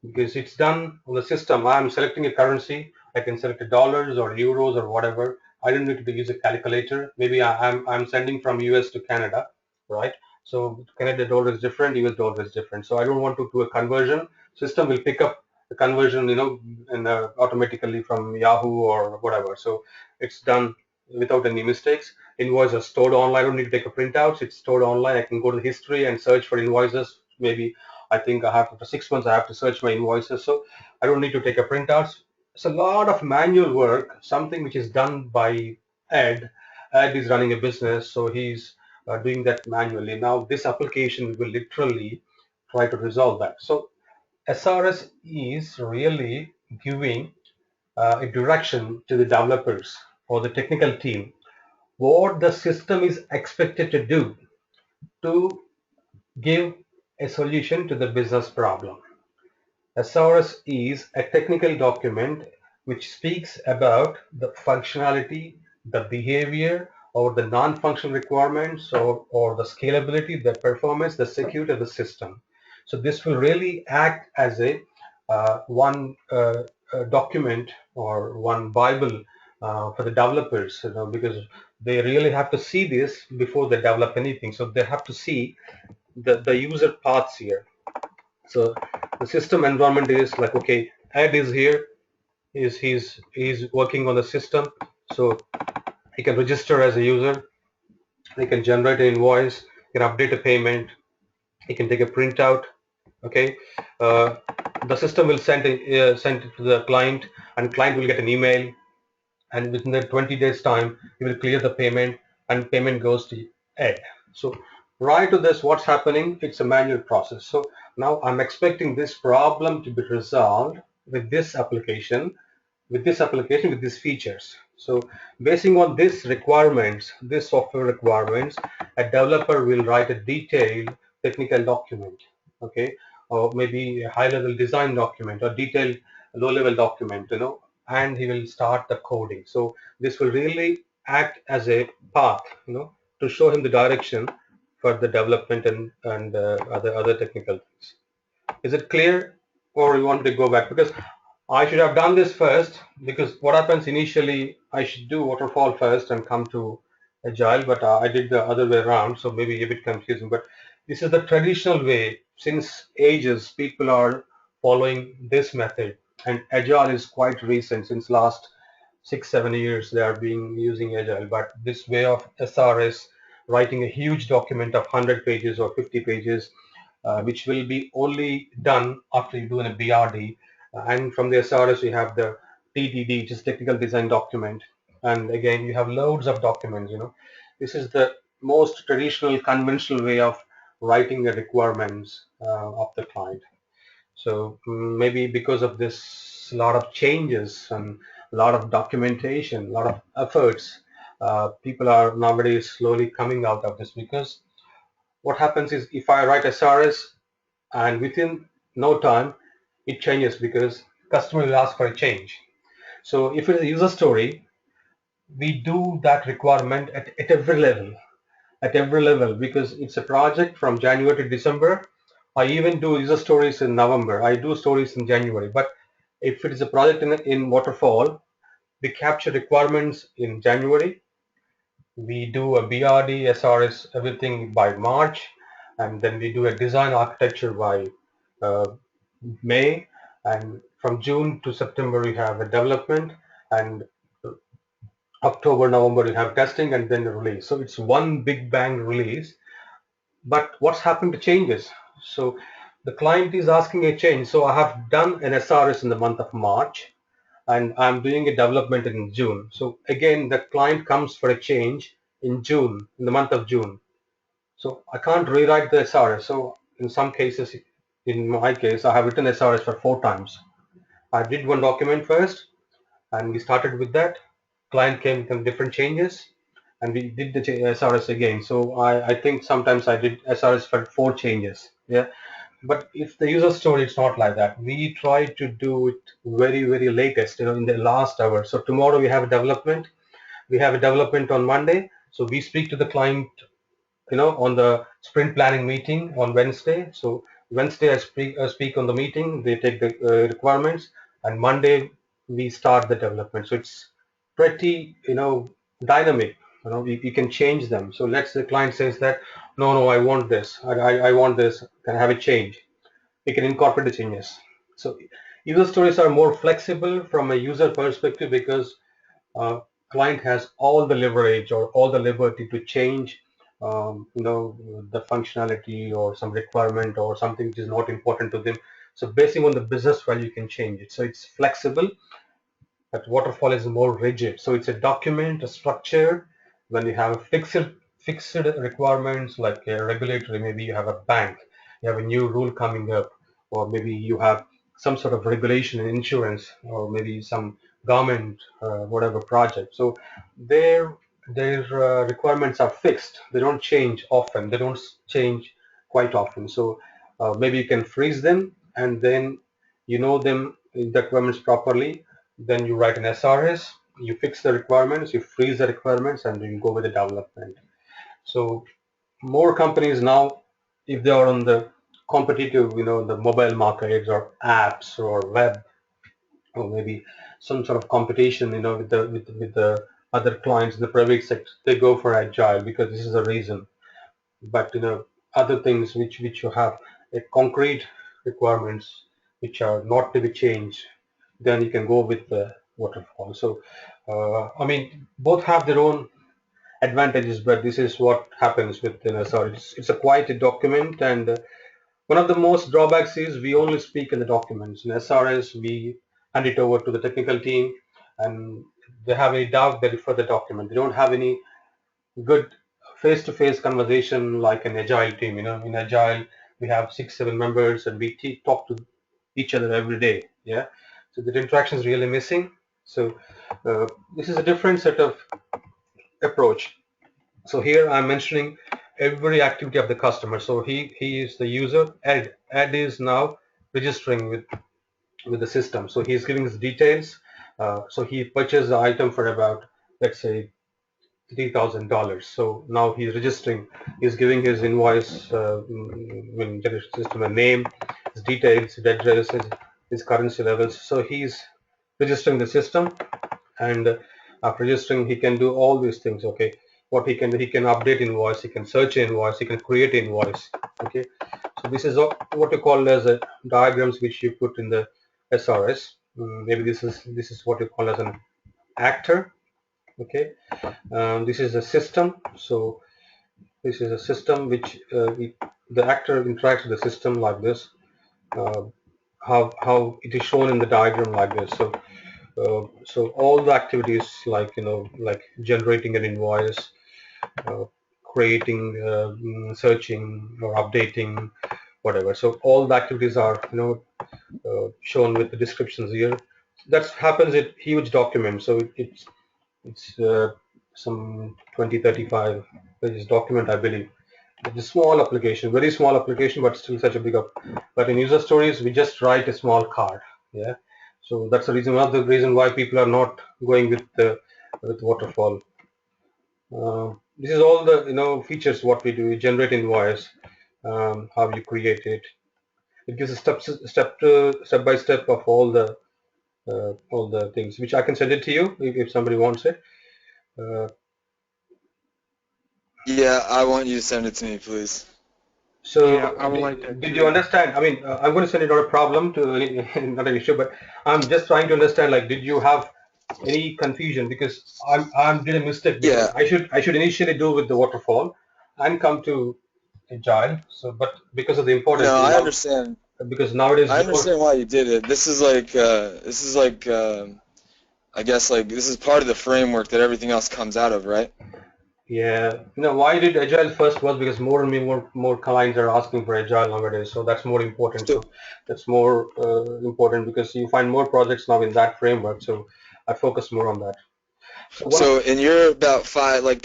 because it's done on the system. I'm selecting a currency. I can select a dollars or euros or whatever. I don't need to use a calculator. Maybe I'm sending from US to Canada, right? So Canada dollar is different, US dollar is different. So I don't want to do a conversion. System will pick up the conversion, and automatically from Yahoo or whatever. So it's done without any mistakes. Invoices are stored online. I don't need to take a printout. It's stored online. I can go to history and search for invoices. Maybe I think I have for 6 months I have to search my invoices. So I don't need to take a printout. It's a lot of manual work, something which is done by Ed. Ed is running a business, so he's doing that manually. Now this application will literally try to resolve that. So SRS is really giving a direction to the developers or the technical team what the system is expected to do to give a solution to the business problem. SRS is a technical document which speaks about the functionality, the behavior, or the non-functional requirements, or the scalability, the performance, the security of the system. So this will really act as a one document or one Bible for the developers, because they really have to see this before they develop anything. So they have to see the user paths here. So the system environment is like, okay, Ed is here, he's working on the system, so he can register as a user, he can generate an invoice, he can update a payment, he can take a printout. Okay, the system will send it to the client, and client will get an email, and within the 20 days time you will clear the payment, and payment goes to Ed. So prior to this, what's happening, it's a manual process. So now I'm expecting this problem to be resolved with this application, with these features. So basing on this requirements, this software requirements, a developer will write a detailed technical document, okay, or maybe a high-level design document or detailed low-level document, and he will start the coding. So this will really act as a path, to show him the direction for the development and other technical things. Is it clear, or you want to go back? Because I should have done this first, because what happens initially, I should do waterfall first and come to agile, but I did the other way around, so maybe a bit confusing. But this is the traditional way. Since ages, people are following this method, and agile is quite recent. Since last 6-7 years, they are being using agile. But this way of SRS, writing a huge document of 100 pages or 50 pages, which will be only done after you do a BRD. And from the SRS, you have the TDD, which is technical design document. And again, you have loads of documents. This is the most traditional, conventional way of writing the requirements of the client. So maybe because of this, a lot of changes and a lot of documentation, a lot of efforts, people are nowadays slowly coming out of this, because what happens is if I write SRS and within no time it changes, because customer will ask for a change. So if it's a user story, we do that requirement at every level, because it's a project from January to December. I even do user stories in November. I do stories in January. But if it is a project in waterfall, we capture requirements in January. We do a BRD, SRS, everything by March, and then we do a design architecture by uh, May, and from June to September we have a development, and October, November you have testing, and then the release. So it's one big bang release. But what's happened to changes? So the client is asking a change. So I have done an SRS in the month of March, and I'm doing a development in June. So again, the client comes for a change in June, in the month of June. So I can't rewrite the SRS. So in some cases, in my case, I have written SRS for 4 times. I did one document first, and we started with that. Client came with some different changes, and we did the SRS again. So I think sometimes I did SRS for 4 changes. Yeah. But if the user story, it's not like that. We try to do it very, very latest, in the last hour. So tomorrow we have a development. We have a development on Monday. So we speak to the client, on the sprint planning meeting on Wednesday. So Wednesday I speak on the meeting. They take the requirements, and Monday we start the development. So it's pretty, dynamic. You can change them. So let's the client says that no, I want this. I want this. Can I have a change? We can incorporate the changes. So user stories are more flexible from a user perspective, because uh, client has all the leverage or all the liberty to change, the functionality or some requirement or something which is not important to them. So basing on the business value, you can change it. So it's flexible, but waterfall is more rigid. So it's a document, a structure. When you have a fixed fixed requirements like a regulatory, maybe you have a bank, you have a new rule coming up, or maybe you have some sort of regulation in insurance, or maybe some government, whatever project. So their requirements are fixed. They don't change often. They don't change quite often. So maybe you can freeze them, and then you know them the requirements properly. Then you write an SRS, you fix the requirements, you freeze the requirements, and you go with the development. So more companies now, if they are on the competitive, the mobile markets or apps or web, or maybe some sort of competition, with the other clients in the private sector, they go for agile because this is the reason. But other things which you have a concrete requirements which are not to be changed, then you can go with the waterfall. So I mean, both have their own advantages, but this is what happens with sorry, it's a quite a document, and one of the most drawbacks is we only speak in the documents. In SRS, we hand it over to the technical team, and they have any doubt, they refer the document. They don't have any good face-to-face conversation like an agile team. In agile, we have 6, 7 members, and we talk to each other every day. Yeah, so the interaction is really missing. So this is a different set of approach. So here I'm mentioning every activity of the customer. So he is the user. Ed is now registering with the system. So he's giving his details. So he purchased the item for about, let's say, $3,000. So now he's registering. He's giving his invoice, when there is system a name, his details, his address, his currency levels. So he's registering the system, and after registering, he can do all these things. Okay, what he can do, he can update invoice, he can search invoice, he can create invoice. Okay, so this is what you call as a diagrams which you put in the SRS. Maybe this is what you call as an actor. Okay, this is a system. So this is a system which the actor interacts with the system like this. uh, how it is shown in the diagram like this. So all the activities like like generating an invoice, uh, creating, searching or updating, whatever. So all the activities are shown with the descriptions here. That happens in huge document. So it's some 20-35 pages document, I believe. It's a small application, very small application, but still such a big up. But in user stories, we just write a small card. Yeah. So that's the reason. One of the reason why people are not going with waterfall. This is all the features what we do. We generate invoice, how you create it. It gives a step by step of all the things, which I can send it to you if somebody wants it. Uh, Yeah, I want you to send it to me, please. Yeah, So I would like that did you too. understand? I mean, I'm going to send it not a problem to not an issue, but I'm just trying to understand. Like, did you have any confusion? Because I'm did a mistake because Yeah, I should initially do with the waterfall and come to agile. So, but because of the importance no, I now, understand. because nowadays I more. understand why you did it. This is like I guess like this is part of the framework that everything else comes out of, right? Yeah, why did agile first was because more and more clients are asking for agile nowadays, so that's more important. So, So that's more important because you find more projects now in that framework. So I focus more on that. So one of so in your about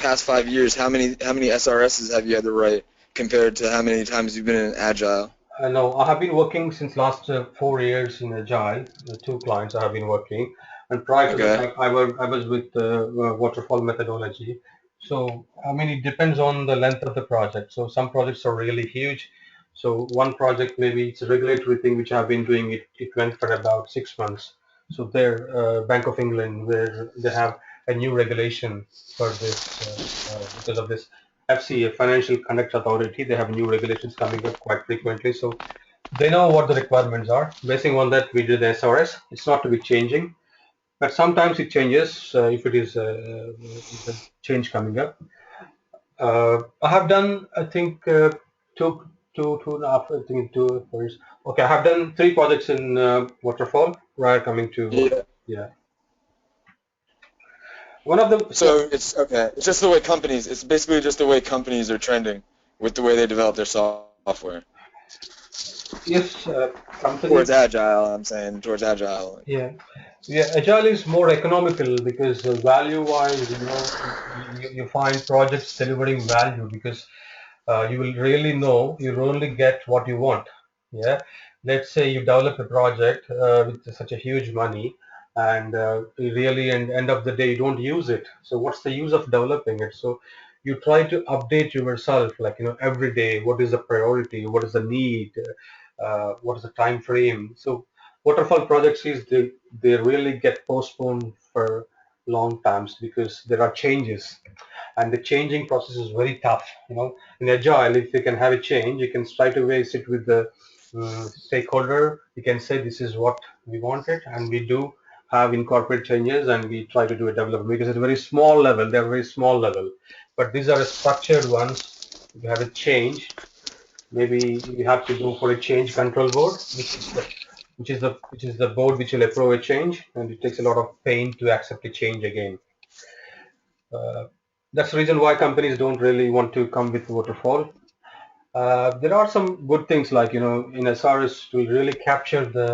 past 5 years, how many SRSs have you had to write compared to how many times you've been in Agile? I know I have been working since last 4 years in agile. Two clients I have been working, and prior to that Okay. I was with waterfall methodology. So I mean it depends on the length of the project. So some projects are really huge. So one project maybe it's a regulatory thing which I've been doing. It went for about 6 months. So there, Bank of England, where they have a new regulation for this because of this FCA, Financial Conduct Authority. They have new regulations coming up quite frequently. So they know what the requirements are. Basing on that, we did the SRS. It's not to be changing, but sometimes it changes if it is a change coming up. I have done, I think, two and a half, I think 2 years. Okay, I have done 3 projects in waterfall prior coming to Yeah. yeah. one of the So it's okay. It's just the way companies. It's basically just the way companies are trending with the way they develop their software yes, towards companies. agile. I'm saying towards agile. Yeah, yeah. Agile is more economical because value-wise, you find projects delivering value because you will really know you'll only get what you want. Yeah, let's say you develop a project with such a huge money, and you really, and end of the day, you don't use it. So what's the use of developing it? So you try to update yourself, like every day. What is the priority? What is the need? What is the time frame? So waterfall projects is they really get postponed for long times because there are changes, and the changing process is very tough. In agile, if you can have a change, you can straight away sit with the stakeholder. You can say this is what we wanted, and we do have incorporate changes, and we try to do a development because at a very small level, they're very small level. But these are structured ones. If you have a change, maybe you have to go for a change control board, which is the board which will approve a change, and it takes a lot of pain to accept a change again. Uh, that's the reason why companies don't really want to come with waterfall. There are some good things like, in SRS, to really capture the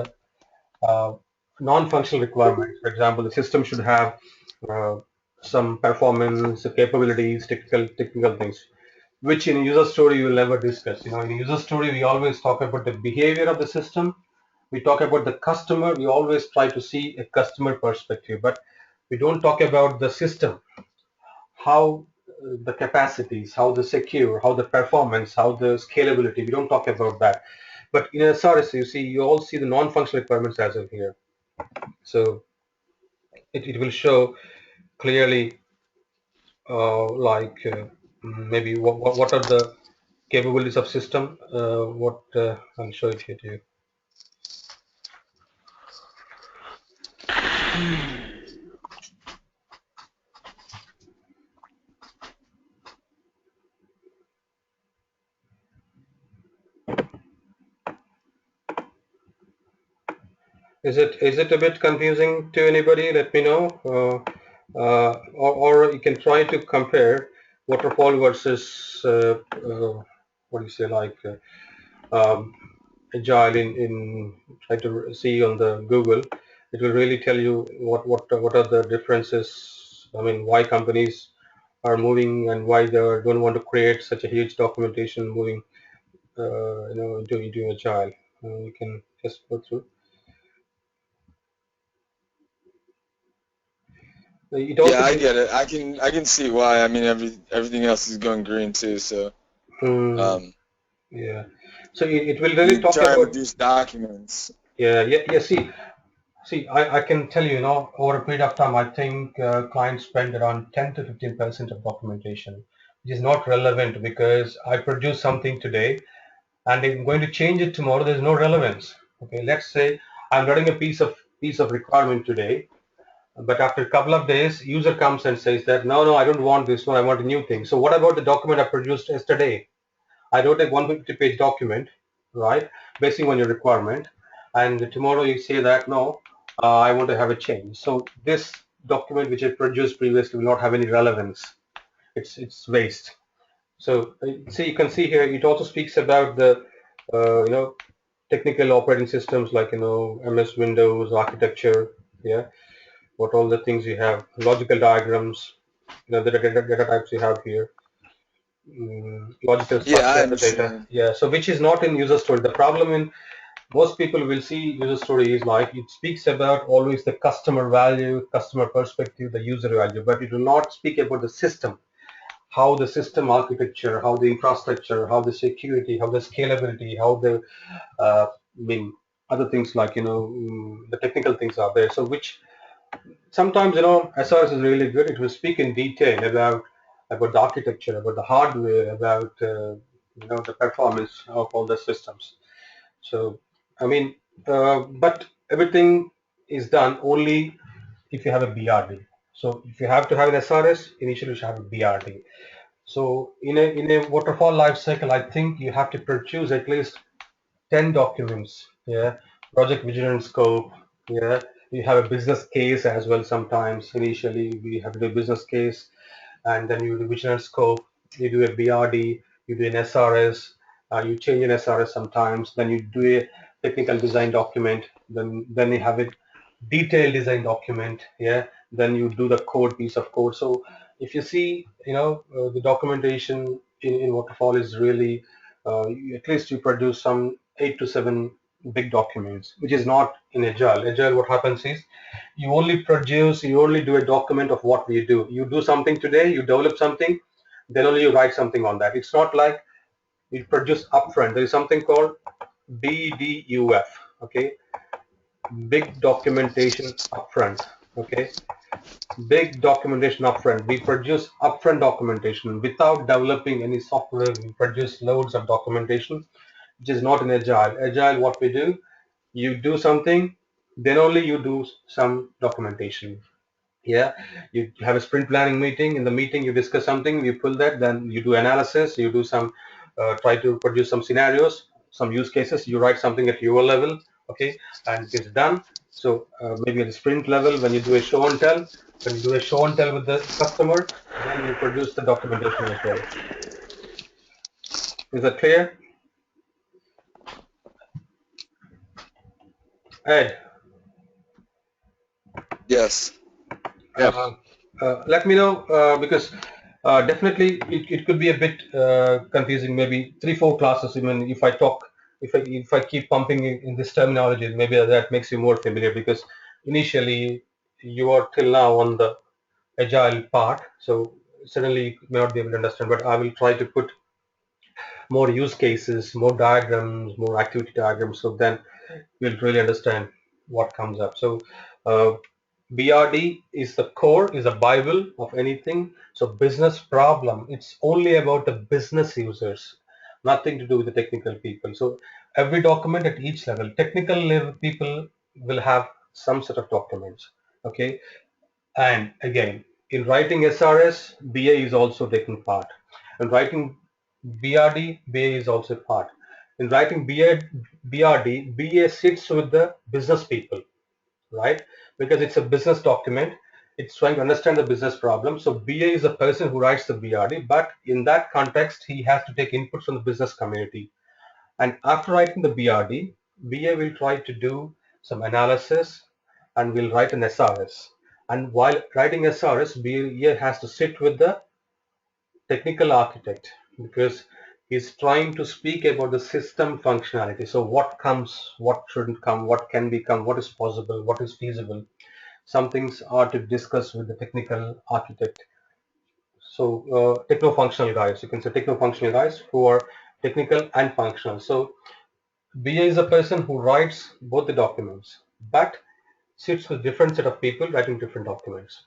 uh, non-functional requirements. For example, the system should have uh, some performance, capabilities, technical things, which in a user story you will never discuss. In a user story, we always talk about the behavior of the system. We talk about the customer. We always try to see a customer perspective, but we don't talk about the system, how the capacities, how the secure, how the performance, how the scalability. We don't talk about that. But in SRS, you all see the non-functional requirements as of here. So it will show clearly, like maybe what are the capabilities of system. What I'll show it here to you. Is it a bit confusing to anybody? Let me know. Or you can try to compare waterfall versus what do you say, like agile in try to see on the Google. It will really tell you what are the differences. I mean, why companies are moving and why they don't want to create such a huge documentation moving into agile. You can just go through. It Yeah, also I gives. get it. I can see why. I mean, everything else is going green too. So Hmm, um, yeah. So it will really you talk try and about. reduce documents. Yeah, yeah, yeah. See, I can tell you, over a period of time, I think clients spend around 10 to 15% of documentation, which is not relevant because I produce something today and I'm going to change it tomorrow. There's no relevance. Okay, let's say I'm writing a piece of requirement today, but after a couple of days, user comes and says that no, I don't want this one. I want a new thing. So what about the document I produced yesterday? I wrote a 150-page document, right, basing on your requirement, and tomorrow you say that no, I want to have a change. So this document which I produced previously will not have any relevance. It's waste. So see, you can see here it also speaks about the technical operating systems like MS Windows architecture, yeah, what all the things you have, logical diagrams, the data types you have here, logical Yeah, structure I of the data. understand. Yeah, so which is not in user story. The problem in most people will see user story is like it speaks about always the customer value, customer perspective, the user value, but it will not speak about the system, how the system architecture, how the infrastructure, how the security, how the scalability, how the I mean other things like the technical things are there. So which sometimes SRS is really good. It will speak in detail about the architecture, about the hardware, about the performance of all the systems. So I mean, but everything is done only if you have a BRD. So if you have to have an SRS, initially you should have a BRD. So in a waterfall life cycle, I think you have to produce at least 10 documents. Yeah, project vision and scope. Yeah, You have a business case as well. Sometimes initially we have to do a business case, and then you do vision and scope. You do a BRD, you do an SRS, you change an SRS sometimes. Then you do a technical design document. Then you have a detailed design document. Yeah. Then you do the code, piece of code. So if you see, the documentation in waterfall is really, at least you produce some 8 to 7 big documents, which is not in agile. Agile, what happens is you only do a document of what we do. You do something today, you develop something, then only you write something on that. It's not like you produce upfront. There is something called BDUF, okay, big documentation upfront, okay, big documentation upfront. We produce upfront documentation without developing any software. We produce loads of documentation, which is not in agile. Agile, what we do, you do something, then only you do some documentation. Yeah, you have a sprint planning meeting. In the meeting you discuss something, you pull that, then you do analysis, you do some, try to produce some scenarios, some use cases, you write something at your level, okay, and it's done. So maybe at the sprint level, when you do a show and tell, when you do a show and tell with the customer, then you produce the documentation as well. Is that clear? Ed? Yes. Yes. Let me know, because definitely it could be a bit confusing. Maybe 3 4 classes. Even if I talk, if I keep pumping in this terminology, maybe that makes you more familiar, because initially you are till now on the agile part, so suddenly you may not be able to understand. But I will try to put more use cases, more diagrams, more activity diagrams, so then you'll really understand what comes up. So BRD is the core, is a Bible of anything. So business problem, it's only about the business users, nothing to do with the technical people. So every document at each level, technical level people will have some set of documents. Okay. And again, in writing SRS, BA is also taking part. In writing BRD, BA is also part. In writing BRD, BA sits with the business people, right? Because it's a business document. It's trying to understand the business problem. So BA is the person who writes the BRD, but in that context, he has to take input from the business community. And after writing the BRD, BA will try to do some analysis and will write an SRS. And while writing SRS, BA has to sit with the technical architect, because he's trying to speak about the system functionality. So what comes, what shouldn't come, what can become, what is possible, what is feasible. Some things are to discuss with the technical architect. So techno-functional guys, you can say techno-functional guys who are technical and functional. So BA is a person who writes both the documents, but sits with different set of people writing different documents.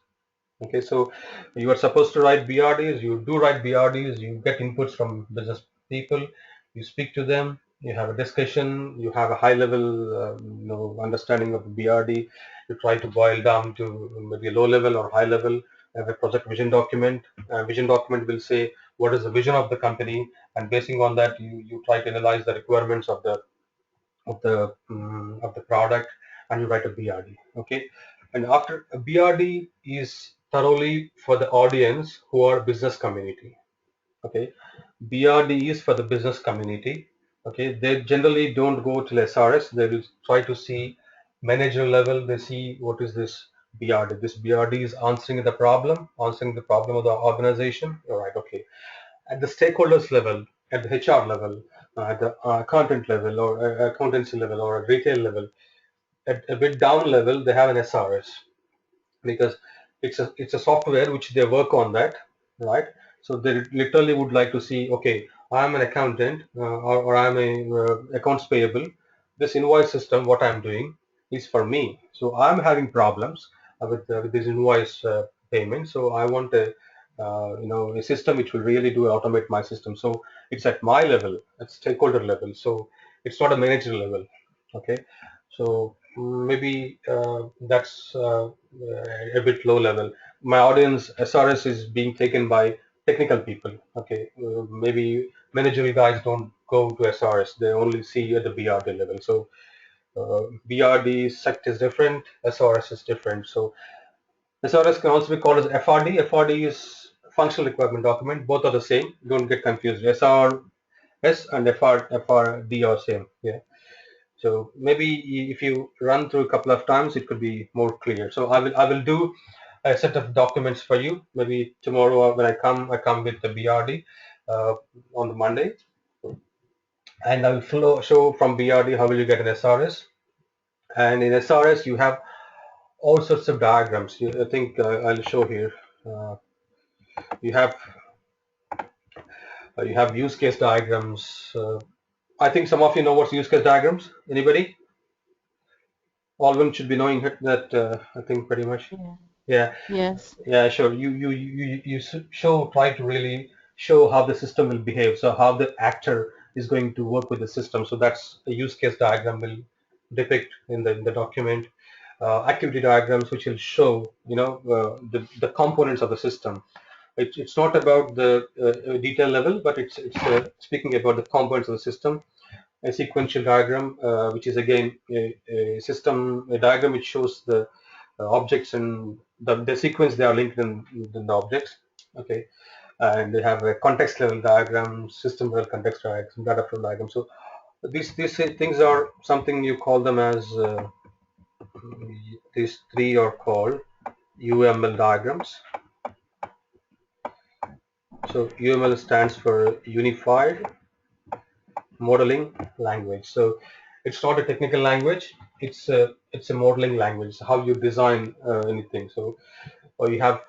Okay, so you are supposed to write BRDs, you do write BRDs, you get inputs from business people, you speak to them, you have a discussion, you have a high level understanding of the BRD, you try to boil down to maybe a low level or high level, have a project vision document. Vision document will say what is the vision of the company, and basing on that you try to analyze the requirements of the product, and you write a BRD. Okay, and after a BRD is thoroughly for the audience who are business community. Okay, BRD is for the business community. Okay, they generally don't go till SRS. They will try to see manager level. They see what is this BRD. This BRD is answering the problem of the organization. All right. Okay, at the stakeholders level, at the HR level, at the accountant level, or accountancy level, or a retail level, at a bit down level, they have an SRS, because it's a software which they work on that, right? So they literally would like to see, okay, I'm an accountant, or I'm a accounts payable. This invoice system, what I'm doing is for me. So I'm having problems with this invoice payment. So I want a system which will really do automate my system. So it's at my level, at stakeholder level. So it's not a manager level. Okay, so maybe that's a bit low level. My audience SRS is being taken by technical people. Okay, maybe managerial guys don't go to SRS; they only see at the BRD level. So BRD sect is different, SRS is different. So SRS can also be called as FRD. FRD is functional requirement document. Both are the same. Don't get confused. SRS and FRD are same. Yeah. So maybe if you run through a couple of times, it could be more clear. So I will do a set of documents for you. Maybe tomorrow when I come with the BRD on the Monday, and I will show from BRD how will you get an SRS. And in SRS you have all sorts of diagrams. I think I'll show here. Uh, you have you have use case diagrams. I think some of you know what's use case diagrams. Anybody? Alvin should be knowing that. I think pretty much. Yeah. Yeah. Yes. Yeah, sure. You try to really show how the system will behave. So how the actor is going to work with the system. So that's a use case diagram will depict in the document. Activity diagrams which will show the components of the system. It's not about the detail level, but it's speaking about the components of the system. A sequential diagram, which is again a diagram which shows the objects and the sequence they are linked in the objects. Okay, and they have a context level diagram, system level context diagram, data flow diagram. So these things are something you call them as these three are called UML diagrams. So UML stands for Unified Modeling Language. So it's not a technical language. It's a modeling language. How you design anything. So or you have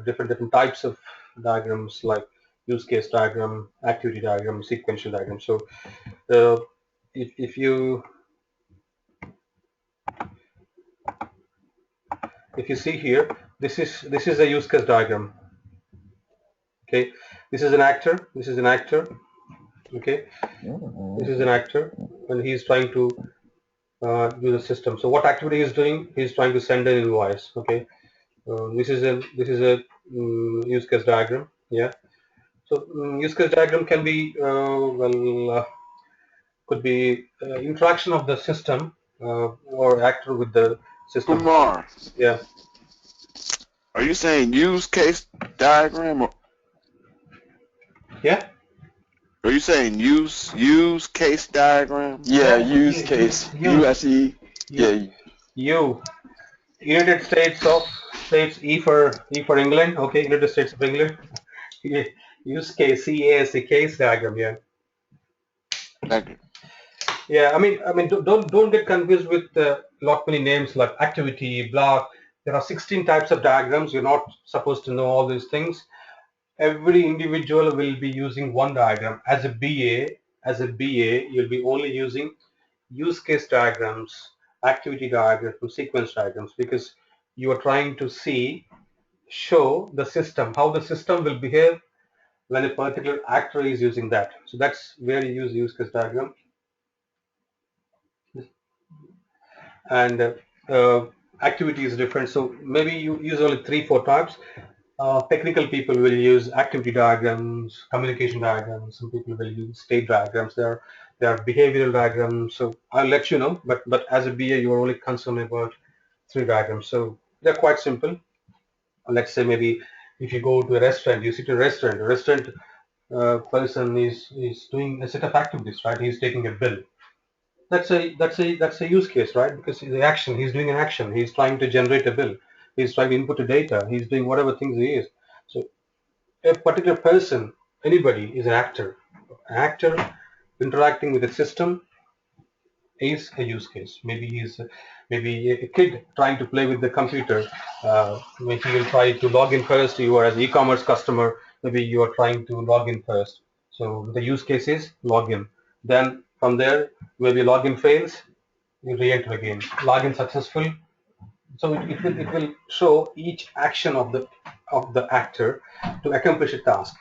different types of diagrams like use case diagram, activity diagram, sequential diagram. So uh, if you see here, this is a use case diagram. Okay, this is an actor. This is an actor. Okay, this is an actor, and he's trying to do the system. So what activity he's doing? He's trying to send an invoice. Okay, this is a use case diagram. Yeah. So use case diagram can be could be interaction of the system or actor with the system. Kumar, Yeah. are you saying use case diagram or Yeah. are you saying use case diagram? Yeah, Yeah. use case. USE. Yeah. U. United States of States. E for England. Okay. United States of England. Yeah. Use case. CAS. Case diagram. Yeah. Thank you. Yeah, I mean, don't get confused with lot many names like activity, block. There are 16 types of diagrams. You're not supposed to know all these things. Every individual will be using one diagram. As a BA, you'll be only using use case diagrams, activity diagrams, and sequence diagrams because you are trying to show the system, how the system will behave when a particular actor is using that. So that's where you use use case diagram. And activity is different. So maybe you use only 3-4 types. Technical people will use activity diagrams, communication diagrams. Some people will use state diagrams. There are behavioral diagrams. So I'll let you know. But as a BA, you are only concerned about 3 diagrams. So they're quite simple. Let's say maybe if you go to a restaurant, you sit in a restaurant. A restaurant person is doing a set of activities, right? He's taking a bill. That's a use case, right? Because the action, he's doing an action. He's trying to generate a bill. He's trying to input the data. He's doing whatever things he is. So a particular person, anybody, is an actor. An actor interacting with a system is a use case. Maybe a kid trying to play with the computer. Maybe he will try to log in first. You are as e-commerce customer. Maybe you are trying to log in first. So the use case is login. Then from there, maybe login fails, you re-enter again. Login successful. So it will show each action of the actor to accomplish a task.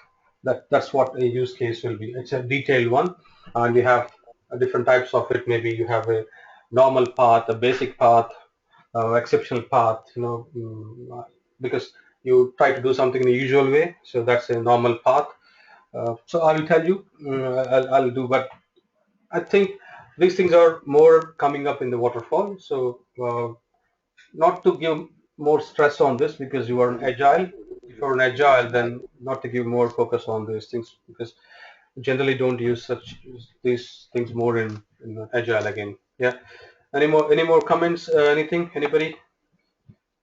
That's what a use case will be. It's a detailed one, and you have different types of it. Maybe you have a normal path, a basic path, exceptional path. Because you try to do something in a usual way. So that's a normal path. So I will tell you. I'll do, but I think these things are more coming up in the waterfall. So not to give more stress on this because you are an agile. If you're an agile, then not to give more focus on these things because generally don't use such these things more in agile again. Yeah. Any more comments? Anything? Anybody?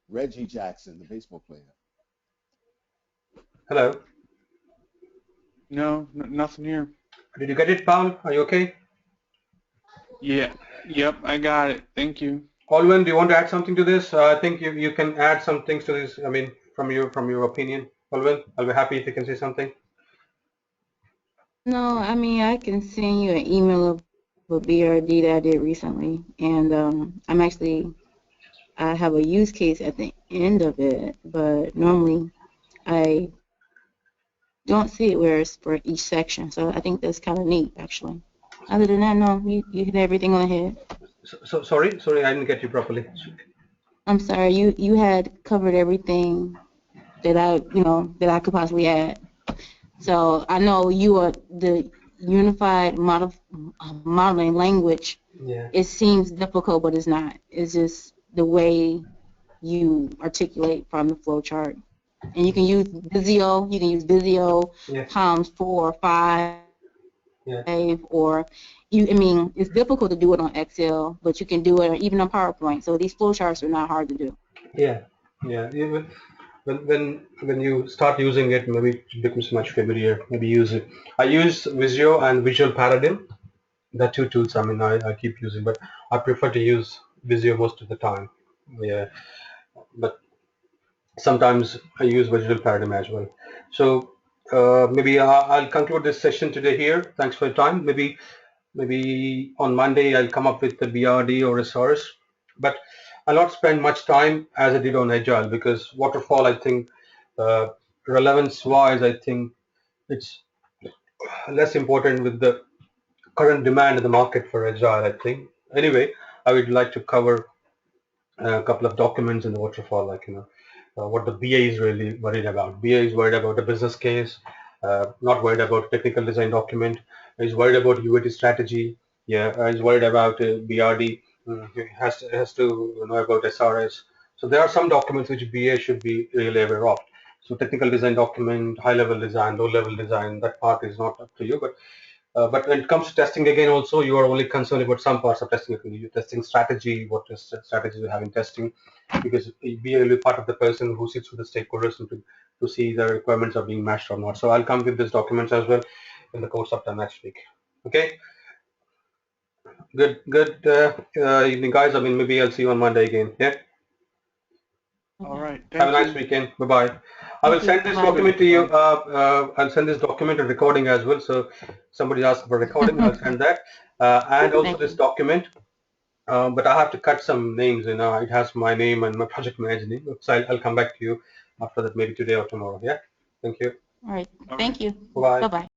Reggie Jackson, the baseball player. Hello. No, nothing here. Did you get it, Paul? Are you okay? Yeah. Yep, I got it. Thank you. Alwyn, do you want to add something to this? I think you can add some things to this. I mean, from your opinion, Alwyn, I'll be happy if you can say something. No, I mean, I can send you an email of a BRD that I did recently, and I have a use case at the end of it, but normally I don't see it where it's for each section, so I think that's kind of neat, actually. Other than that, no, you hit everything on the head. So sorry, I didn't get you properly. I'm sorry, you had covered everything that I could possibly add. So I know you are the unified modeling language. Yeah. It seems difficult, but it's not. It's just the way you articulate from the flow chart. And you can use Visio Yeah. times 4 or 5, Yeah. or I mean, it's difficult to do it on Excel, but you can do it even on PowerPoint. So these flow charts are not hard to do. Yeah. Yeah. When you start using it, maybe it becomes much familiar. Maybe use it. I use Visio and Visual Paradigm. The two tools. I mean, I keep using, but I prefer to use Visio most of the time. Yeah. But sometimes I use Visual Paradigm as well. So maybe I'll conclude this session today here. Thanks for your time. Maybe on Monday I'll come up with the BRD or SRS, but I'll not spend much time as I did on Agile because waterfall, I think, relevance wise, I think it's less important with the current demand in the market for Agile, I think. Anyway, I would like to cover a couple of documents in the waterfall, like what the BA is really worried about. BA is worried about the business case, not worried about technical design document. He's worried about UAT strategy. Yeah, he's worried about BRD. He has to know about SRS. So there are some documents which BA should be really aware of. So technical design document, high level design, low level design, that part is not up to you. But when it comes to testing again, also you are only concerned about some parts of testing. You're testing strategy, what is strategy you have in testing, because be a part of the person who sits with the stakeholders and to see the requirements are being matched or not. So I'll come with these documents as well in the course of the next week. Okay, good evening, guys. I mean, maybe I'll see you on Monday again. Yeah. All Okay. right. Have a Thank nice you. weekend. Bye bye. I will Thank you. send this You Bye-bye. document too. to you. Bye. I'll send this document and recording as well. So somebody asked for recording, I'll send that, and also Thank this you. document. But I have to cut some names. It has my name and my project manager name. So I'll come back to you after that, maybe today or tomorrow. Yeah. Thank you. All right. All right. Thank you. Bye bye. Bye-bye.